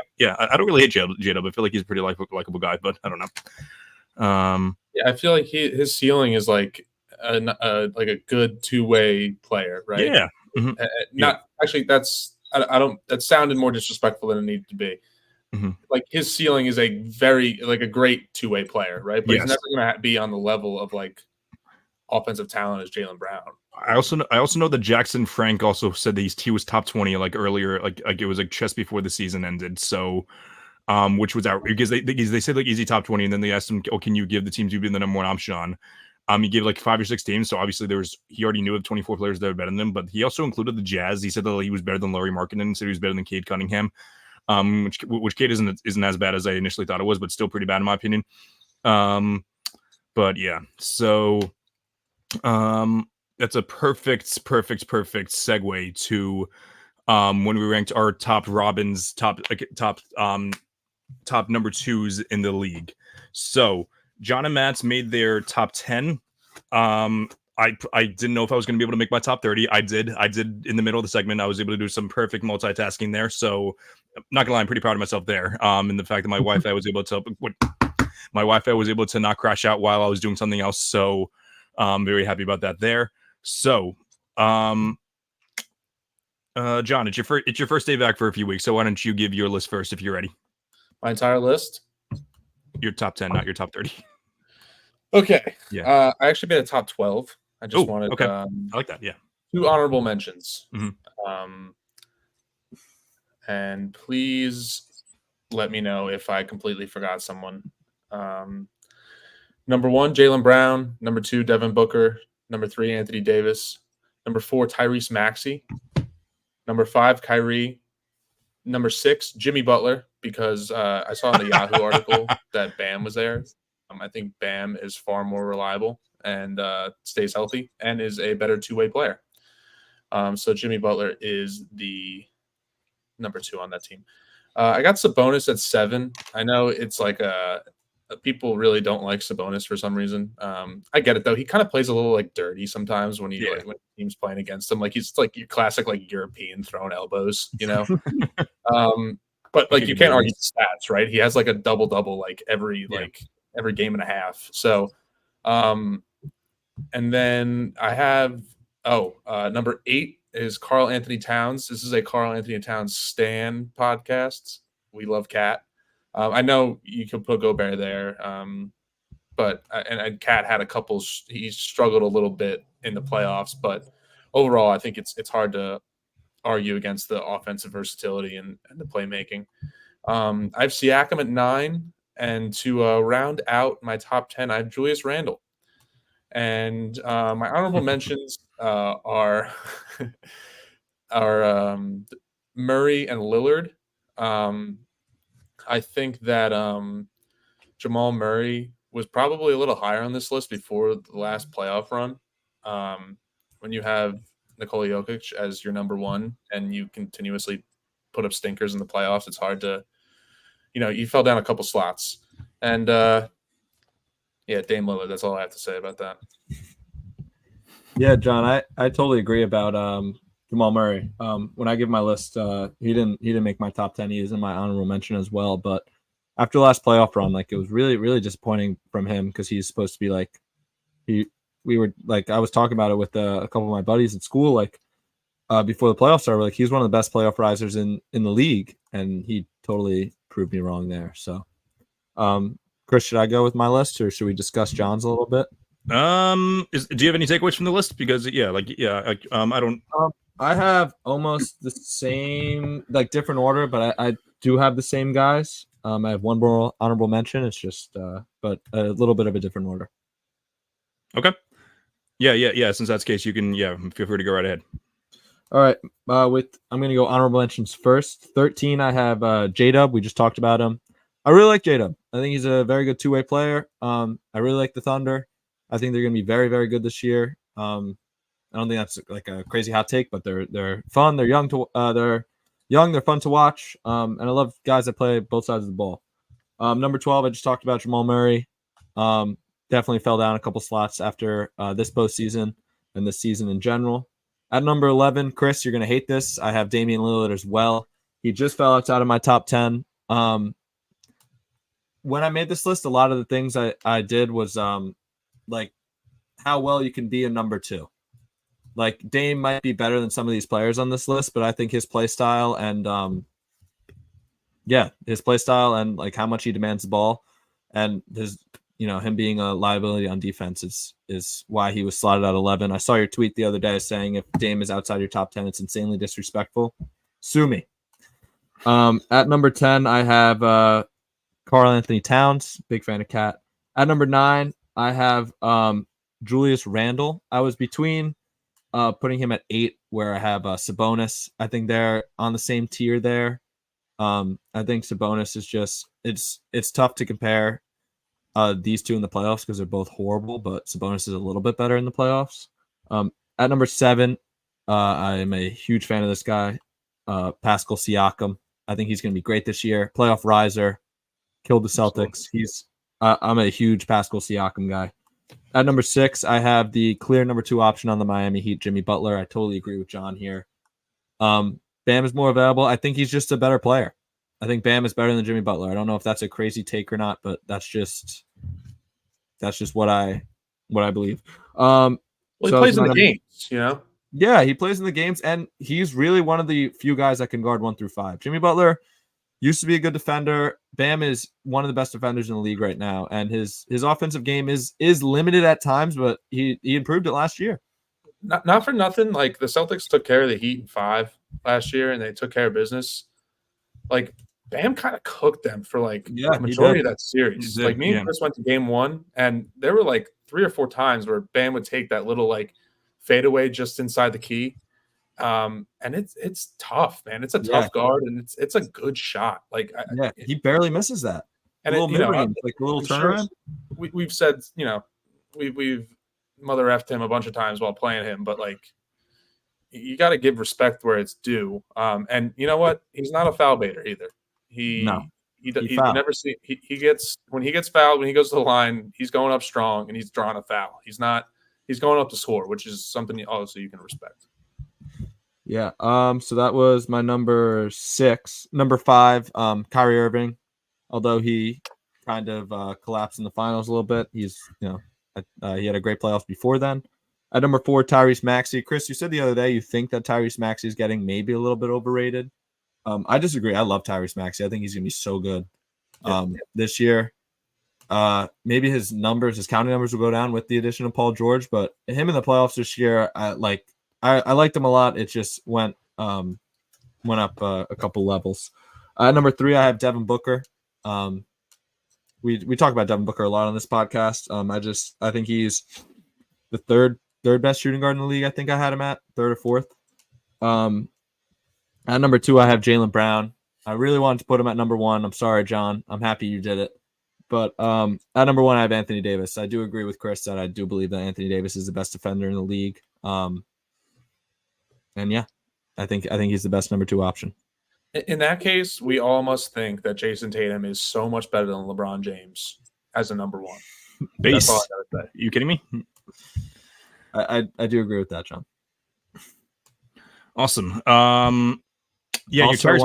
don't really hate J-Dub. I feel like he's a pretty likable guy, but I don't know. I feel like his ceiling is like a good two-way player, right? Yeah. Actually. That sounded more disrespectful than it needed to be. Mm-hmm. Like his ceiling is a great two-way player, right? But he's never going to be on the level of like offensive talent as Jaylen Brown. I also know that Jackson Frank also said that he was top 20 like earlier, like it was like just before the season ended. So, which was out because they said like easy top 20, and then they asked him, "Oh, can you give the teams you've been the number one option on?" He gave like 5 or 6 teams. So obviously he already knew of 24 players that were better than him, but he also included the Jazz. He said that he was better than Lauri Markkanen. Said he was better than Cade Cunningham. Which Cade isn't as bad as I initially thought it was, but still pretty bad in my opinion. But yeah, so. That's a perfect segue to when we ranked our top Robins, top number 2s in the league. So John and Matt's made their top 10. I didn't know if I was going to be able to make my top 30. I did in the middle of the segment. I was able to do some perfect multitasking there. So not gonna lie, I'm pretty proud of myself there. And the fact that my Wi-Fi was able to not crash out while I was doing something else. So I'm very happy about that there. So, John, it's your first day back for a few weeks. So why don't you give your list first if you're ready? My entire list? Your top 10, not your top 30. Okay. Yeah. I actually made a top 12. I just wanted okay. I like that. Yeah. 2 honorable mentions. Mm-hmm. And please let me know if I completely forgot someone. Number 1, Jaylen Brown. Number 2, Devin Booker. Number 3, Anthony Davis. Number 4, Tyrese Maxey. Number 5, Kyrie. Number 6, Jimmy Butler, because I saw in the Yahoo article that Bam was there. I think Bam is far more reliable and stays healthy and is a better two-way player. So Jimmy Butler is the number 2 on that team. I got Sabonis at 7. I know it's like people really don't like Sabonis for some reason. I get it though. He kind of plays a little like dirty sometimes when when teams playing against him. Like he's like your classic like European throwing elbows, you know. But like you can't argue the stats, right? He has like a double like every game and a half. So, and then I have number 8 is Karl Anthony Towns. This is a Karl Anthony Towns stan podcast we love Cat. I know you can put Gobert there, but and Cat had a couple. He struggled a little bit in the playoffs, but overall, I think it's hard to argue against the offensive versatility and the playmaking. I have Siakam at 9, and to round out my top 10, I have Julius Randle. And my honorable mentions are Murray and Lillard. I think that Jamal Murray was probably a little higher on this list before the last playoff run. When you have Nikola Jokic as your number one and you continuously put up stinkers in the playoffs, it's hard to, you fell down a couple slots. And yeah, Dame Lillard, that's all I have to say about that. Yeah, John, I totally agree about Jamal Murray. When I give my list, he didn't make my top 10. He is in my honorable mention as well. But after the last playoff run, like, it was really, really disappointing from him because he's supposed to be like I was talking about it with a couple of my buddies at school, like before the playoffs started. Like, he's one of the best playoff risers in the league, and he totally proved me wrong there. So, Chris, should I go with my list, or should we discuss John's a little bit? Do you have any takeaways from the list? Because I don't. I have almost the same, like, different order, but I do have the same guys. I have one more honorable mention. It's just, but a little bit of a different order. Okay. Yeah. Since that's the case, you can, feel free to go right ahead. All right. I'm going to go honorable mentions first. 13, I have J-Dub. We just talked about him. I really like J-Dub. I think he's a very good two-way player. I really like the Thunder. I think they're going to be very, very good this year. I don't think that's like a crazy hot take, but they're fun. They're young. They're fun to watch. And I love guys that play both sides of the ball. Number 12, I just talked about Jamal Murray. Definitely fell down a couple slots after this postseason and this season in general. At number 11, Chris, you're going to hate this. I have Damian Lillard as well. He just fell outside of my top 10. When I made this list, a lot of the things I did was like how well you can be a number 2. Like, Dame might be better than some of these players on this list, but I think his play style and like how much he demands the ball and his, him being a liability on defense is why he was slotted at 11. I saw your tweet the other day saying if Dame is outside your top 10, it's insanely disrespectful. Sue me. At number 10, I have Karl Anthony Towns, big fan of Cat. At number 9, I have Julius Randle. I was between putting him at 8, where I have Sabonis. I think they're on the same tier there. I think Sabonis is just it's tough to compare these two in the playoffs because they're both horrible, but Sabonis is a little bit better in the playoffs. At number 7, I am a huge fan of this guy, Pascal Siakam. I think he's going to be great this year. Playoff riser, killed the Celtics. I'm a huge Pascal Siakam guy. At number 6, I have the clear number 2 option on the Miami Heat, Jimmy Butler. I totally agree with John here. Bam is more available. I think he's just a better player. I think Bam is better than Jimmy Butler. I don't know if that's a crazy take or not, but that's just what I believe. Well, he plays in the games, Yeah, he plays in the games, and he's really one of the few guys that can guard 1 through 5. Jimmy Butler used to be a good defender. Bam is one of the best defenders in the league right now, and his offensive game is limited at times, but he improved it last year. Not for nothing, like the Celtics took care of the Heat in 5 last year, and they took care of business. Like, Bam kind of cooked them for the majority of that series. Like, me and Chris went to game 1, and there were like 3 or 4 times where Bam would take that little fadeaway just inside the key. And it's tough, man. It's a tough guard, and it's a good shot. He barely misses that. And a little turnaround. We've said, we've mother effed him a bunch of times while playing him, but you got to give respect where it's due. And you know what? He's not a foul baiter either. He never see he gets when he gets fouled, when he goes to the line, he's going up strong and he's drawing a foul. He's going up to score, which is something obviously you can respect. Yeah. So that was my number 6. Number 5, Kyrie Irving. Although he kind of collapsed in the finals a little bit, he's he had a great playoffs before then. At number 4, Tyrese Maxey. Chris, you said the other day you think that Tyrese Maxey is getting maybe a little bit overrated. I disagree. I love Tyrese Maxey. I think he's gonna be so good this year. Maybe his counting numbers will go down with the addition of Paul George, but him in the playoffs this year, I liked him a lot. It just went up a couple levels. Number 3, I have Devin Booker. We talk about Devin Booker a lot on this podcast. I think he's the third best shooting guard in the league. I think I had him at 3rd or 4th. At number 2, I have Jaylen Brown. I really wanted to put him at number 1. I'm sorry, John. I'm happy you did it. But at number 1, I have Anthony Davis. I do agree with Chris that I do believe that Anthony Davis is the best defender in the league. And yeah, I think he's the best number 2 option. In that case, we all must think that Jayson Tatum is so much better than LeBron James as a number 1. Base. That's all I gotta say. You kidding me? I do agree with that, John. Awesome. Yeah, also, I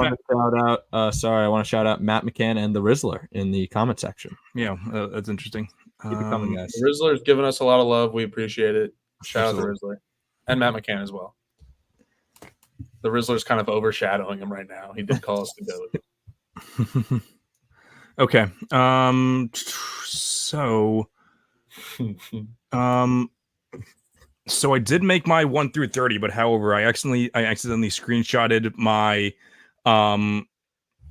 want to shout out Matt McCann and the Rizzler in the comment section. Yeah, that's interesting. Keep it coming, guys. The Rizzler's given us a lot of love. We appreciate it. Shout out to Rizzler and Matt McCann as well. The Rizzler's kind of overshadowing him right now. He did call us the GOAT. Okay. So I did make my 1 through 30, but however, I accidentally screenshotted my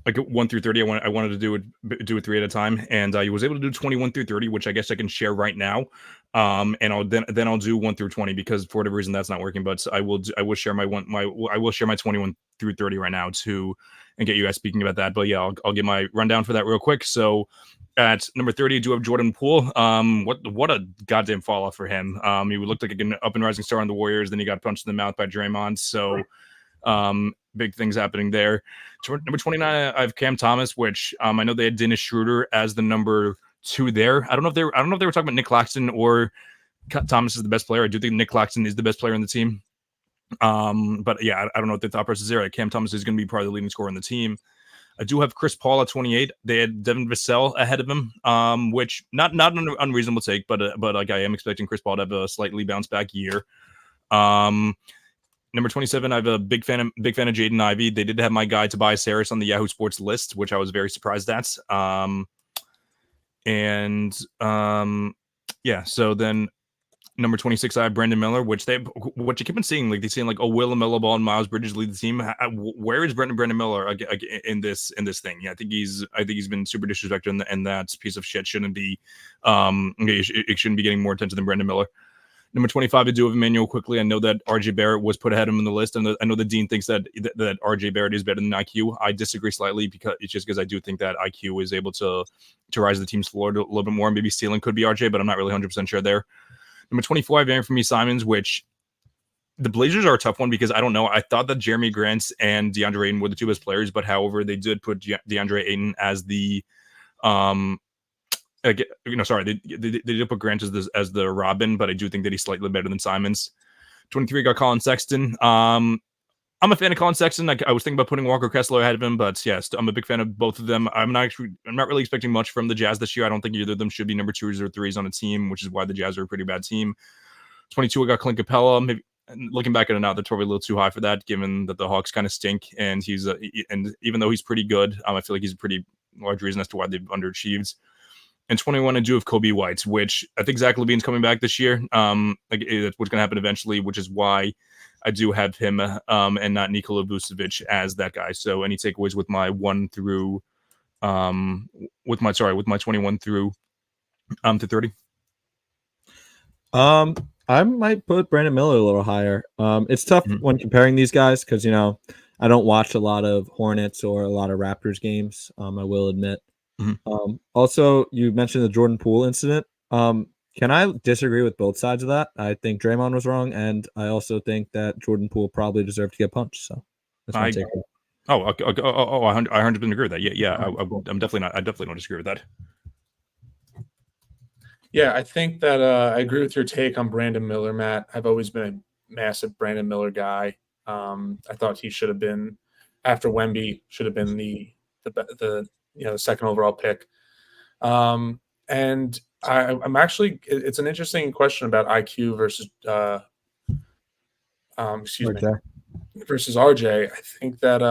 like 1 through 30. I wanted to do it 3 at a time, and I was able to do 21 through 30, which I guess I can share right now. And I'll do 1 through 20 because for whatever reason that's not working. But I will share my 21 through 30 right now and get you guys speaking about that. But yeah, I'll get my rundown for that real quick. So at number 30, I do have Jordan Poole. What a goddamn fall off for him. He looked like an up and rising star on the Warriors. Then he got punched in the mouth by Draymond. So big things happening there. Number 29, I have Cam Thomas, which I know they had Dennis Schroeder as the number 2 there. I don't know if they were talking about Nick Claxton or Thomas is the best player. I do think Nick Claxton is the best player on the team. But yeah, I don't know what the thought process is there. Cam Thomas is going to be probably the leading scorer on the team. I do have Chris Paul at 28. They had Devin Vassell ahead of him, which not an unreasonable take, but like I am expecting Chris Paul to have a slightly bounce back year. Number 27, I have a big fan of Jaden Ivey. They did have my guy Tobias Harris on the Yahoo Sports list, which I was very surprised at. Yeah. So then number 26, I have Brandon Miller, what you keep on seeing, like they saying like, oh, Will LaMelo Ball and Miles Bridges lead the team. Where is Brandon Miller in this thing? Yeah, I think he's been super disrespected, and that piece of shit shouldn't be. It shouldn't be getting more attention than Brandon Miller. Number 25, I do have Emmanuel quickly. I know that RJ Barrett was put ahead of him in the list, and I know the Dean thinks that RJ Barrett is better than IQ. I disagree slightly because I do think that IQ is able to rise the team's floor a little bit more, and maybe ceiling could be RJ, but I'm not really 100% sure there. Number 24, I have Anthony Simons, which the Blazers are a tough one because I don't know. I thought that Jeremy Grant and DeAndre Ayton were the 2 best players, but however, they did put DeAndre Ayton as the they did put Grant as the Robin, but I do think that he's slightly better than Simons. 23 got Colin Sexton. I'm a fan of Colin Sexton. I was thinking about putting Walker Kessler ahead of him, but yes, I'm a big fan of both of them. I'm not really expecting much from the Jazz this year. I don't think either of them should be number 2s or 3s on a team, which is why the Jazz are a pretty bad team. 22, I got Clint Capella. Maybe looking back at it now, they're probably a little too high for that, given that the Hawks kind of stink, and and even though he's pretty good, I feel like he's a pretty large reason as to why they've underachieved. And 21, I do have Kobe White, which I think Zach LaVine's coming back this year. That's what's going to happen eventually, which is why I do have him and not Nikola Vucevic as that guy. So any takeaways with my 1 through with my 21 through to 30? I might put Brandon Miller a little higher. It's tough when comparing these guys because I don't watch a lot of Hornets or a lot of Raptors games. I will admit. Also, you mentioned the Jordan Poole incident. Can I disagree with both sides of that? I think Draymond was wrong, and I also think that Jordan Poole probably deserved to get punched. So that's my take. I 100% agree with that. Yeah. I definitely don't disagree with that. Yeah, I think that I agree with your take on Brandon Miller, Matt. I've always been a massive Brandon Miller guy. I thought he should have been, after Wemby, should have been the second overall pick. And I'm actually, it's an interesting question about IQ versus versus RJ. I think that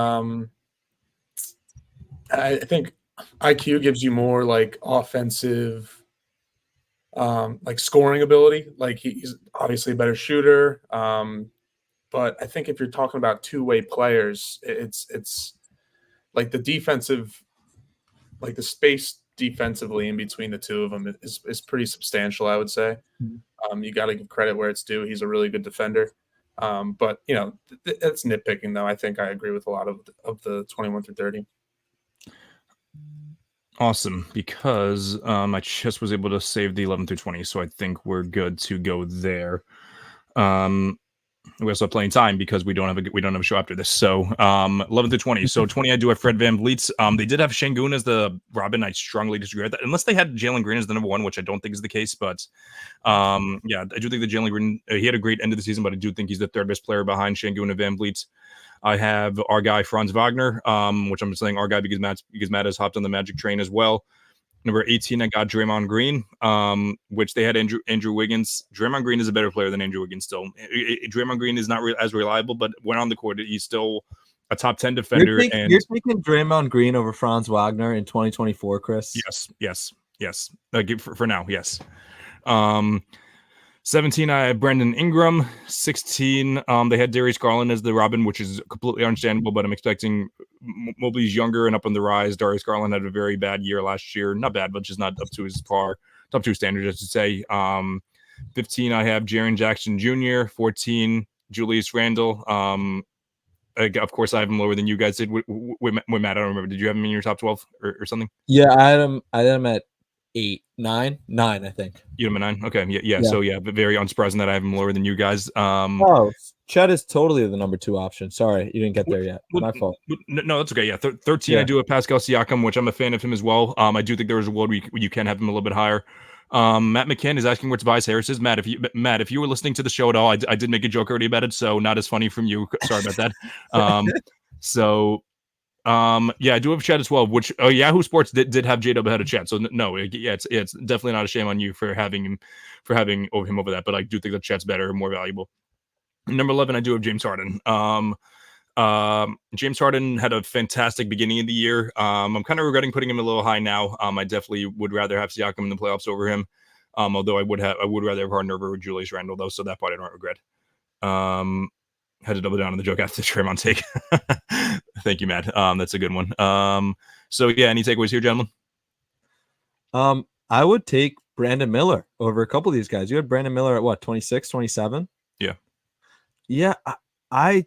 I think IQ gives you more like offensive, like scoring ability. Like he's obviously a better shooter. But I think if you're talking about two-way players, it's like the defensive, like the space defensively in between the two of them is pretty substantial, I would say. You got to give credit where it's due. He's a really good defender. But it's nitpicking though. I think I agree with a lot of the 21 through 30. Awesome, because I just was able to save the 11 through 20, so I think we're good to go there. We also have plenty of time because we don't have a show after this. So 11 through 20. So 20, I do have Fred VanVleet. They did have Şengün as the Robin. I strongly disagree with that, unless they had Jalen Green as the number one, which I don't think is the case. But yeah, I do think that Jalen Green he had a great end of the season, but I do think he's the third best player behind Şengün and VanVleet. I have our guy Franz Wagner, which I'm saying our guy because Matt has hopped on the Magic train as well. Number 18, I got Draymond Green, which they had Andrew Wiggins. Draymond Green is a better player than Andrew Wiggins still. Draymond Green is not as reliable, but when on the court, he's still a top 10 defender. You're taking Draymond Green over Franz Wagner in 2024, Chris? Yes. For now, yes. 17, I have Brandon Ingram. 16, they had Darius Garland as the Robin, which is completely understandable, but I'm expecting Mobley's younger and up on the rise. Darius Garland had a very bad year last year. Not bad, but just not up to his top two standards, I should say. 15, I have Jaren Jackson Jr. 14, Julius Randle. Of course, I have him lower than you guys did. With Matt, I don't remember. Did you have him in your top 12 or something? Yeah, I had him at 9, I think. You had him at 9? Okay, yeah. So yeah, but very unsurprising that I have him lower than you guys. Chet is totally the number 2 option. Sorry, you didn't get there yet. My fault. No, that's okay. Yeah, 13, I do have Pascal Siakam, which I'm a fan of him as well. I do think there is a world where you can have him a little bit higher. Matt McCann is asking where Tobias Harris is. Matt, if you were listening to the show at all, I did make a joke already about it, so not as funny from you. Sorry about that. Yeah, I do have Chet as well, which Yahoo Sports did have J-Dub ahead of Chet. So no, it's definitely not a shame on you for having him over that. But I do think that Chet's better and more valuable. Number 11, I do have James Harden. James Harden had a fantastic beginning of the year. I'm kind of regretting putting him a little high now. I definitely would rather have Siakam in the playoffs over him. Although I would rather have Harden over Julius Randle though, so that part I don't regret. Had to double down on the joke after the Draymond take. Thank you, Matt. That's a good one. So yeah, any takeaways here, gentlemen? I would take Brandon Miller over a couple of these guys. You had Brandon Miller at what, 26, 27? Yeah. I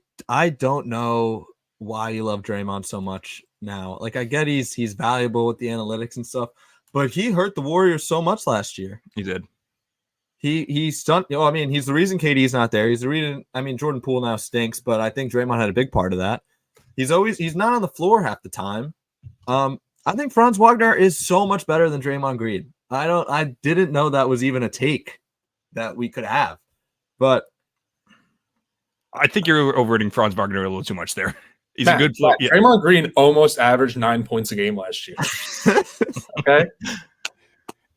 don't know why you love Draymond so much now. Like, I get he's valuable with the analytics and stuff, but he hurt the Warriors so much last year. He did. He's done. I mean, he's the reason KD's not there. He's the reason. I mean, Jordan Poole now stinks, but I think Draymond had a big part of that. He's not on the floor half the time. I think Franz Wagner is so much better than Draymond Green. I didn't know that was even a take that we could have, but I think you're overrating Franz Wagner a little too much there. He's a good player. Yeah. Draymond Green almost averaged 9 points a game last year. Okay.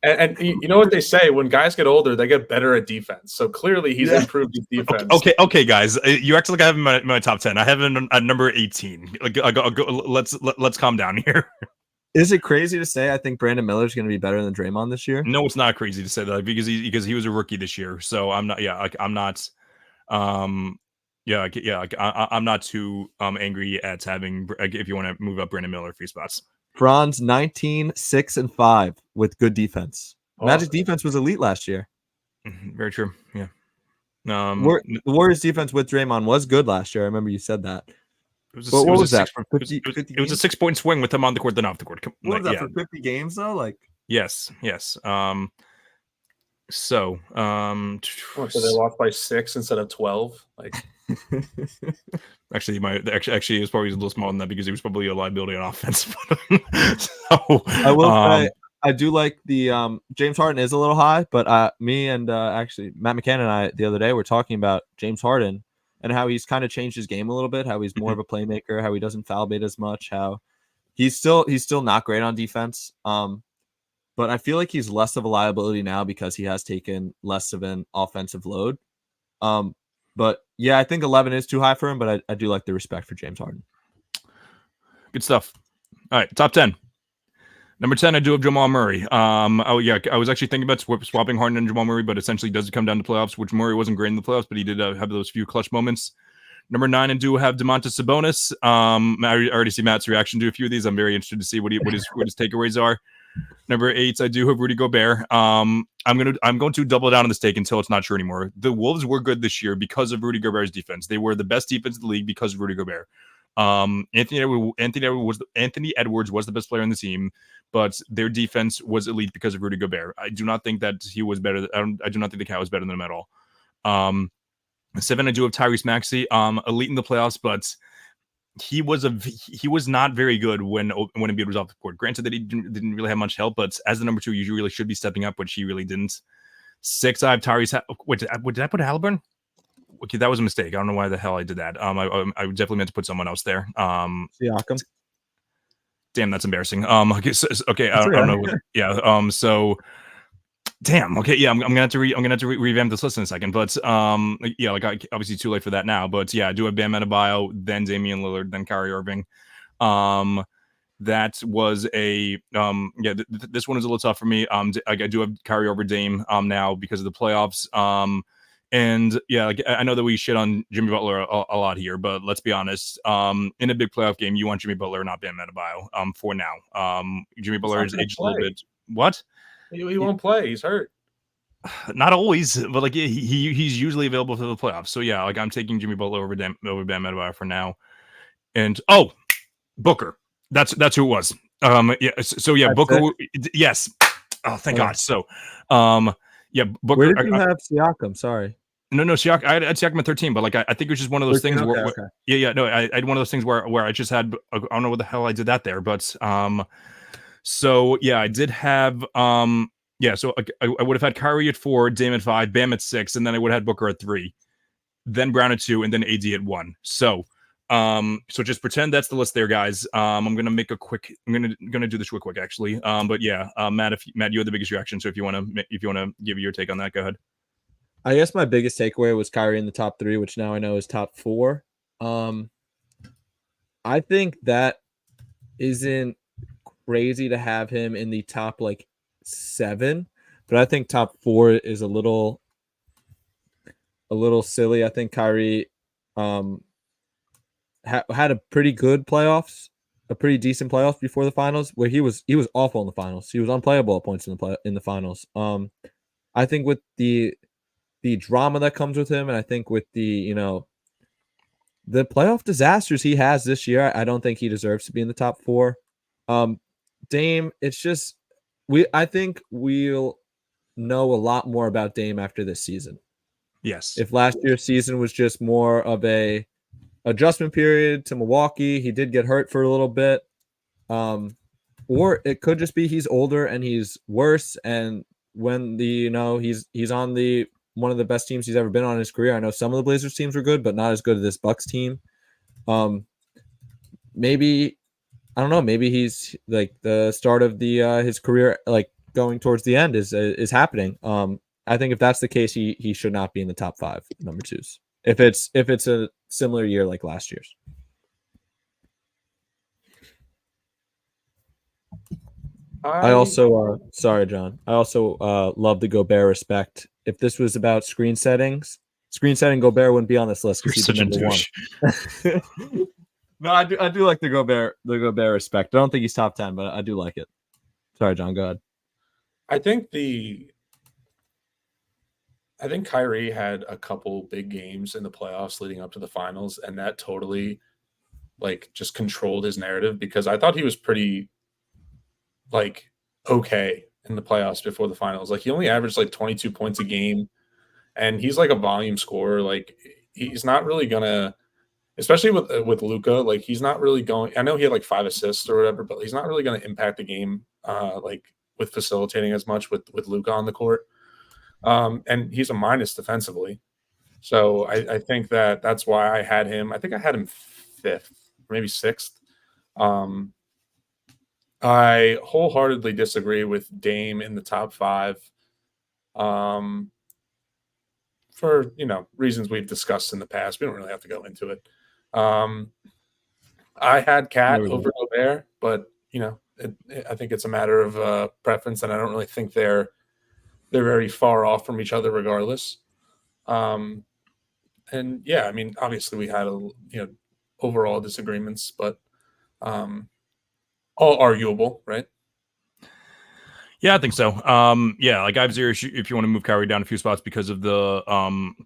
And you know what they say, when guys get older, they get better at defense. So clearly he's improved his defense. Okay, guys. You actually like I have him in my top 10. I have him at number 18. Let's calm down here. Is it crazy to say I think Brandon Miller is going to be better than Draymond this year? No, it's not crazy to say that because he was a rookie this year. So I'm not. Yeah, I'm not. I'm not too angry at having if you want to move up Brandon Miller a few spots. Franz 19, 6, and 5 with good defense. Magic defense was elite last year. Very true. Yeah. The Warriors defense with Draymond was good last year. I remember you said that. What was that? It was a 6-point swing with him on the court, then off the court. What was that for 50 games though? Like yes. So they lost by 6 instead of 12. Like actually, it was probably a little smaller than that because he was probably a liability on offense. So I will say I do like the James Harden is a little high, but me and actually Matt McCann and I the other day were talking about James Harden and how he's kind of changed his game a little bit, how he's more of a playmaker, how he doesn't foul bait as much, how he's still not great on defense. But I feel like he's less of a liability now because he has taken less of an offensive load. But yeah, I think 11 is too high for him, but I do like the respect for James Harden. Good stuff. All right, top 10. Number 10, I do have Jamal Murray. I was actually thinking about swapping Harden and Jamal Murray, but essentially does come down to playoffs, which Murray wasn't great in the playoffs, but he did have those few clutch moments. Number 9, I do have Domantas Sabonis. I already see Matt's reaction to a few of these. I'm very interested to see what his takeaways are. Number 8, I do have Rudy Gobert. I'm going to double down on this take until it's not true anymore. The Wolves were good this year because of Rudy Gobert's defense. They were the best defense in the league because of Rudy Gobert. Anthony Edwards was the best player on the team, but their defense was elite because of Rudy Gobert. I do not think that he was better. I do not think the cat was better than him at all. 7, I do have Tyrese Maxey. Elite in the playoffs, but he was not very good when Embiid was off the court. Granted that he didn't really have much help, but as the number 2, you really should be stepping up, which he really didn't. 6, I have Tyrese. Wait, did I put Halliburton? Okay, that was a mistake. I don't know why the hell I did that. I definitely meant to put someone else there. Siakam. Damn, that's embarrassing. Okay, I don't know. Yeah. So, damn. Okay, yeah. I'm gonna have to revamp this list in a second. But obviously too late for that now. But yeah, I do have Bam Adebayo, then Damian Lillard, then Kyrie Irving. That was a this one is a little tough for me. I do have Kyrie over Dame now because of the playoffs. And yeah, I know that we shit on Jimmy Butler a lot here, but let's be honest. In a big playoff game, you want Jimmy Butler, not Bam Adebayo. For now, Jimmy Butler is aged a little bit. What? He won't play. He's hurt. Not always, but he's usually available for the playoffs. So yeah, I'm taking Jimmy Butler over Bam Adebayo for now. And Booker. That's who it was. So yeah, Booker. Yes. Oh, thank God. So yeah, Booker. Where did you have Siakam? Sorry. No, Siakam. I had Siakam at 13, but I think it was just one of those 13, things okay, where no, I had one of those things where I just had I don't know what the hell I did that there, but so yeah, I did have so I would have had Kyrie at 4, Dame at 5, Bam at 6, and then I would have had Booker at 3, then Brown at 2, and then AD at 1. So just pretend that's the list there, guys. I'm gonna make a quick. I'm gonna do this real quick, actually. But yeah, Matt, you had the biggest reaction. So if you wanna give your take on that, go ahead. I guess my biggest takeaway was Kyrie in the top 3, which now I know is top 4. I think that isn't crazy to have him in the top 7, but I think top 4 is a little silly. I think Kyrie had a pretty good playoffs, a pretty decent playoffs before the finals, where he was awful in the finals. He was unplayable at points in the finals. I think with the drama that comes with him, and I think with the playoff disasters he has this year, I don't think he deserves to be in the top 4. Dame, it's just I think we'll know a lot more about Dame after this season. Yes. If last year's season was just more of a adjustment period to Milwaukee, he did get hurt for a little bit. Or it could just be he's older and he's worse. And when he's on one of the best teams he's ever been on in his career. I know some of the Blazers teams were good, but not as good as this Bucks team. Maybe I don't know. Maybe he's the start of his career, going towards the end is happening. I think if that's the case, he should not be in the top 5 number 2s. If it's a similar year like last year's. I also sorry, John. I also love the Gobert respect. If this was about screen setting Gobert wouldn't be on this list because he's number 1. No, I do like the Gobert respect. I don't think he's top 10, but I do like it. Sorry, John. Go ahead. I think Kyrie had a couple big games in the playoffs leading up to the finals, and that totally just controlled his narrative, because I thought he was pretty okay in the playoffs before the finals. He only averaged 22 points a game, and he's a volume scorer. He's not really gonna, especially with Luka, he's not really going. I know he had 5 assists or whatever, but he's not really going to impact the game with facilitating as much with Luka on the court. And he's a minus defensively. So I think that's why I had him. I think I had him 5th, maybe 6th. I wholeheartedly disagree with Dame in the top 5. For reasons we've discussed in the past. We don't really have to go into it. I had Cat over Gobert, but I think it's a matter of preference, and I don't really think they're very far off from each other, regardless. And yeah, I mean, obviously we had overall disagreements, but all arguable, right? Yeah, I think so. Yeah, like I have zero issue if you want to move Kyrie down a few spots because of the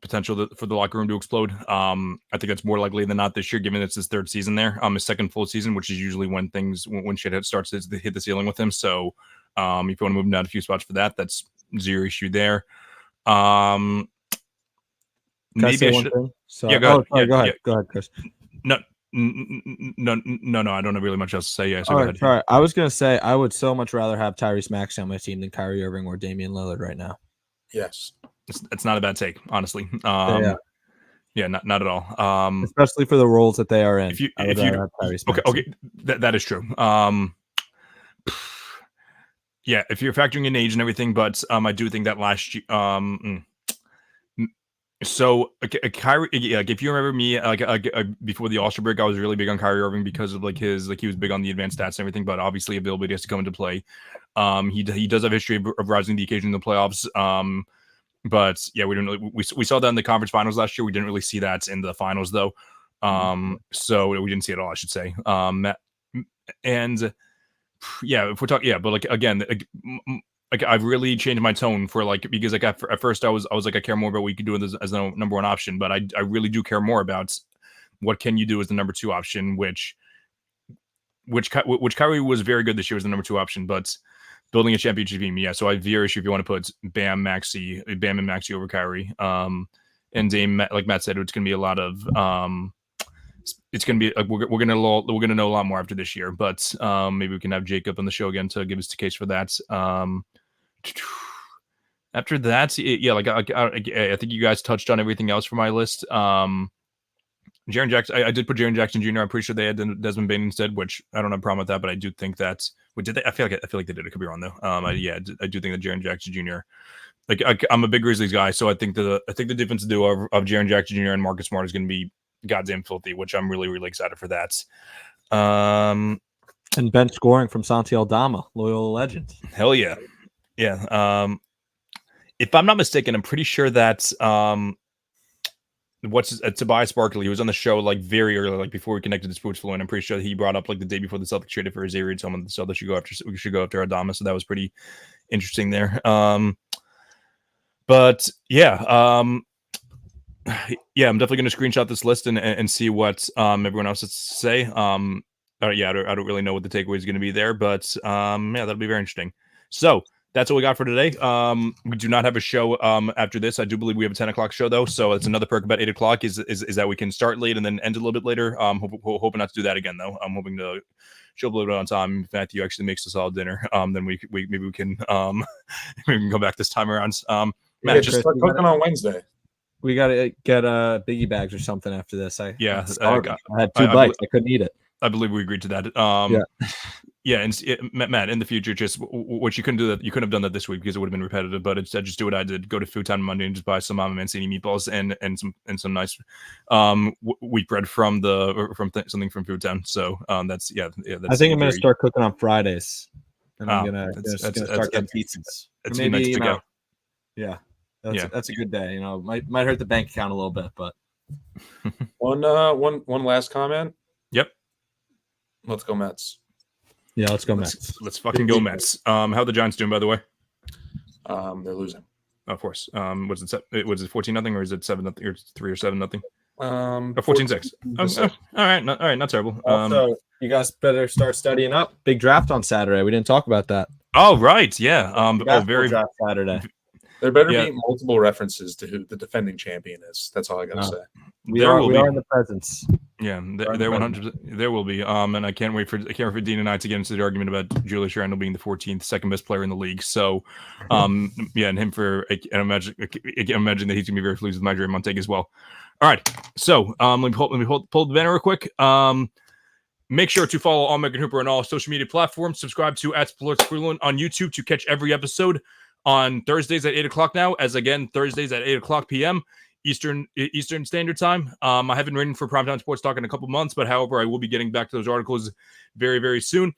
potential for the locker room to explode. I think that's more likely than not this year, given it's his third season there, his second full season, which is usually when shit starts to hit the ceiling with him. So, if you want to move him down a few spots for that, that's zero issue there. Maybe I should. So, yeah, go ahead. Go ahead, Chris. No, I don't have really much else to say. Yeah, so All go right, ahead. sorry. I was gonna say I would so much rather have Tyrese Maxey on my team than Kyrie Irving or Damian Lillard right now. Yes, it's not a bad take, honestly. Yeah, not at all. Especially for the roles that they are in. If you have Tyrese Maxey. okay, that is true. Yeah, if you're factoring in age and everything, but I do think that last year, so Kyrie, like if you remember me, before the All-Star break, I was really big on Kyrie Irving because of he was big on the advanced stats and everything, but obviously availability has to come into play. He does have a history of rising to the occasion in the playoffs. But yeah, we didn't really we saw that in the conference finals last year. We didn't really see that in the finals though. So we didn't see it all, I should say. And yeah, if we're talking, yeah, but again, I've really changed my tone for because at first I was I care more about what you could do as the number one option, but I really do care more about what can you do as the number two option, which Kyrie was very good this year as the number two option, but building a championship team, yeah. So I have zero issue if you want to put Bam and Maxey over Kyrie, and Dame, like Matt said, it's going to be a lot of it's going to be we're going to know a lot more after this year, but maybe we can have Jacob on the show again to give us the case for that. After that, yeah, I think you guys touched on everything else for my list. Jaren Jackson, I did put Jaren Jackson Jr. I'm pretty sure they had Desmond Bain instead, which I don't have a problem with that, but I do think that did they? I feel like they did. I could be wrong though. I do think that Jaren Jackson Jr. I'm a big Grizzlies guy, so I think the defensive duo of Jaren Jackson Jr. and Marcus Smart is going to be goddamn filthy, which I'm really, really excited for that. And bench scoring from Santi Aldama, Loyola legend. Hell yeah. Yeah. If I'm not mistaken, I'm pretty sure that Tobias Barkley, he was on the show very early, before we connected to Sports Flow, and I'm pretty sure he brought up the day before the Celtics traded for Xavier Tillman, the Celtics should go after Adama, so that was pretty interesting there. But yeah, yeah, I'm definitely going to screenshot this list and see what everyone else has to say. I don't really know what the takeaway is going to be there, but yeah, that'll be very interesting. So that's what we got for today. We do not have a show after this. I do believe we have a 10 o'clock show though, so it's another perk about 8 o'clock is that we can start late and then end a little bit later. Hoping not to do that again though. I'm hoping to show up a little bit on time. If Matthew actually makes us all dinner, then we maybe we can we can go back this time around. Matt, just start cooking on Wednesday. We gotta get biggie bags or something after this. I had 2 bites. I couldn't eat it. I believe we agreed to that. Yeah, and Matt, in the future, just what you couldn't do that. You couldn't have done that this week because it would have been repetitive. But instead, just do what I did: go to Food Town Monday and just buy some Mama Mancini meatballs and some nice wheat bread from something from Food Town. So that's that's. I think I'm gonna start cooking on Fridays, and I'm gonna start getting pizzas. Maybe yeah. That's a good day. Might hurt the bank account a little bit, but one last comment. Yep. Let's go Mets. Yeah, let's go Mets. Let's fucking go Mets. How are the Giants doing, by the way? They're losing. Of course. Was it 14-0 or is it 7-0 or 3 or 7-0? 14-6. All right, not terrible. Also, you guys better start studying up. Big draft on Saturday. We didn't talk about that. Oh right, yeah. Very draft Saturday. There better be multiple references to who the defending champion is. That's all I gotta say. We are in the presence. Yeah, there 100%. There will be. And I can't wait for Dean and I to get into the argument about Julius Randle being the 14th second best player in the league. So, yeah, and him I imagine that he's gonna be very pleased with my Draymond take as well. All right, so let me pull the banner real quick. Make sure to follow All American Hooper on all social media platforms. Subscribe to @SportsFreeland on YouTube to catch every episode on Thursdays at 8 o'clock now, as again, Thursdays at 8 o'clock p.m. Eastern Standard Time. I haven't written for Primetime Sports Talk in a couple months, but however, I will be getting back to those articles very, very soon.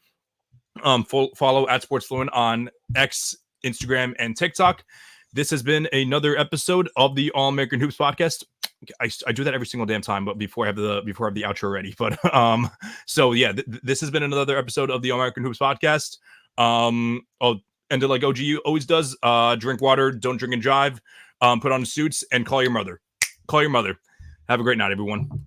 Follow at Sports Fluent on X, Instagram, and TikTok. This has been another episode of the All American Hoops podcast. I do that every single damn time, but before I have the outro ready. But so yeah, this has been another episode of the All American Hoops podcast. I'll end it like OG always does. Drink water, don't drink and drive. Put on the suits and call your mother. Call your mother. Have a great night, everyone.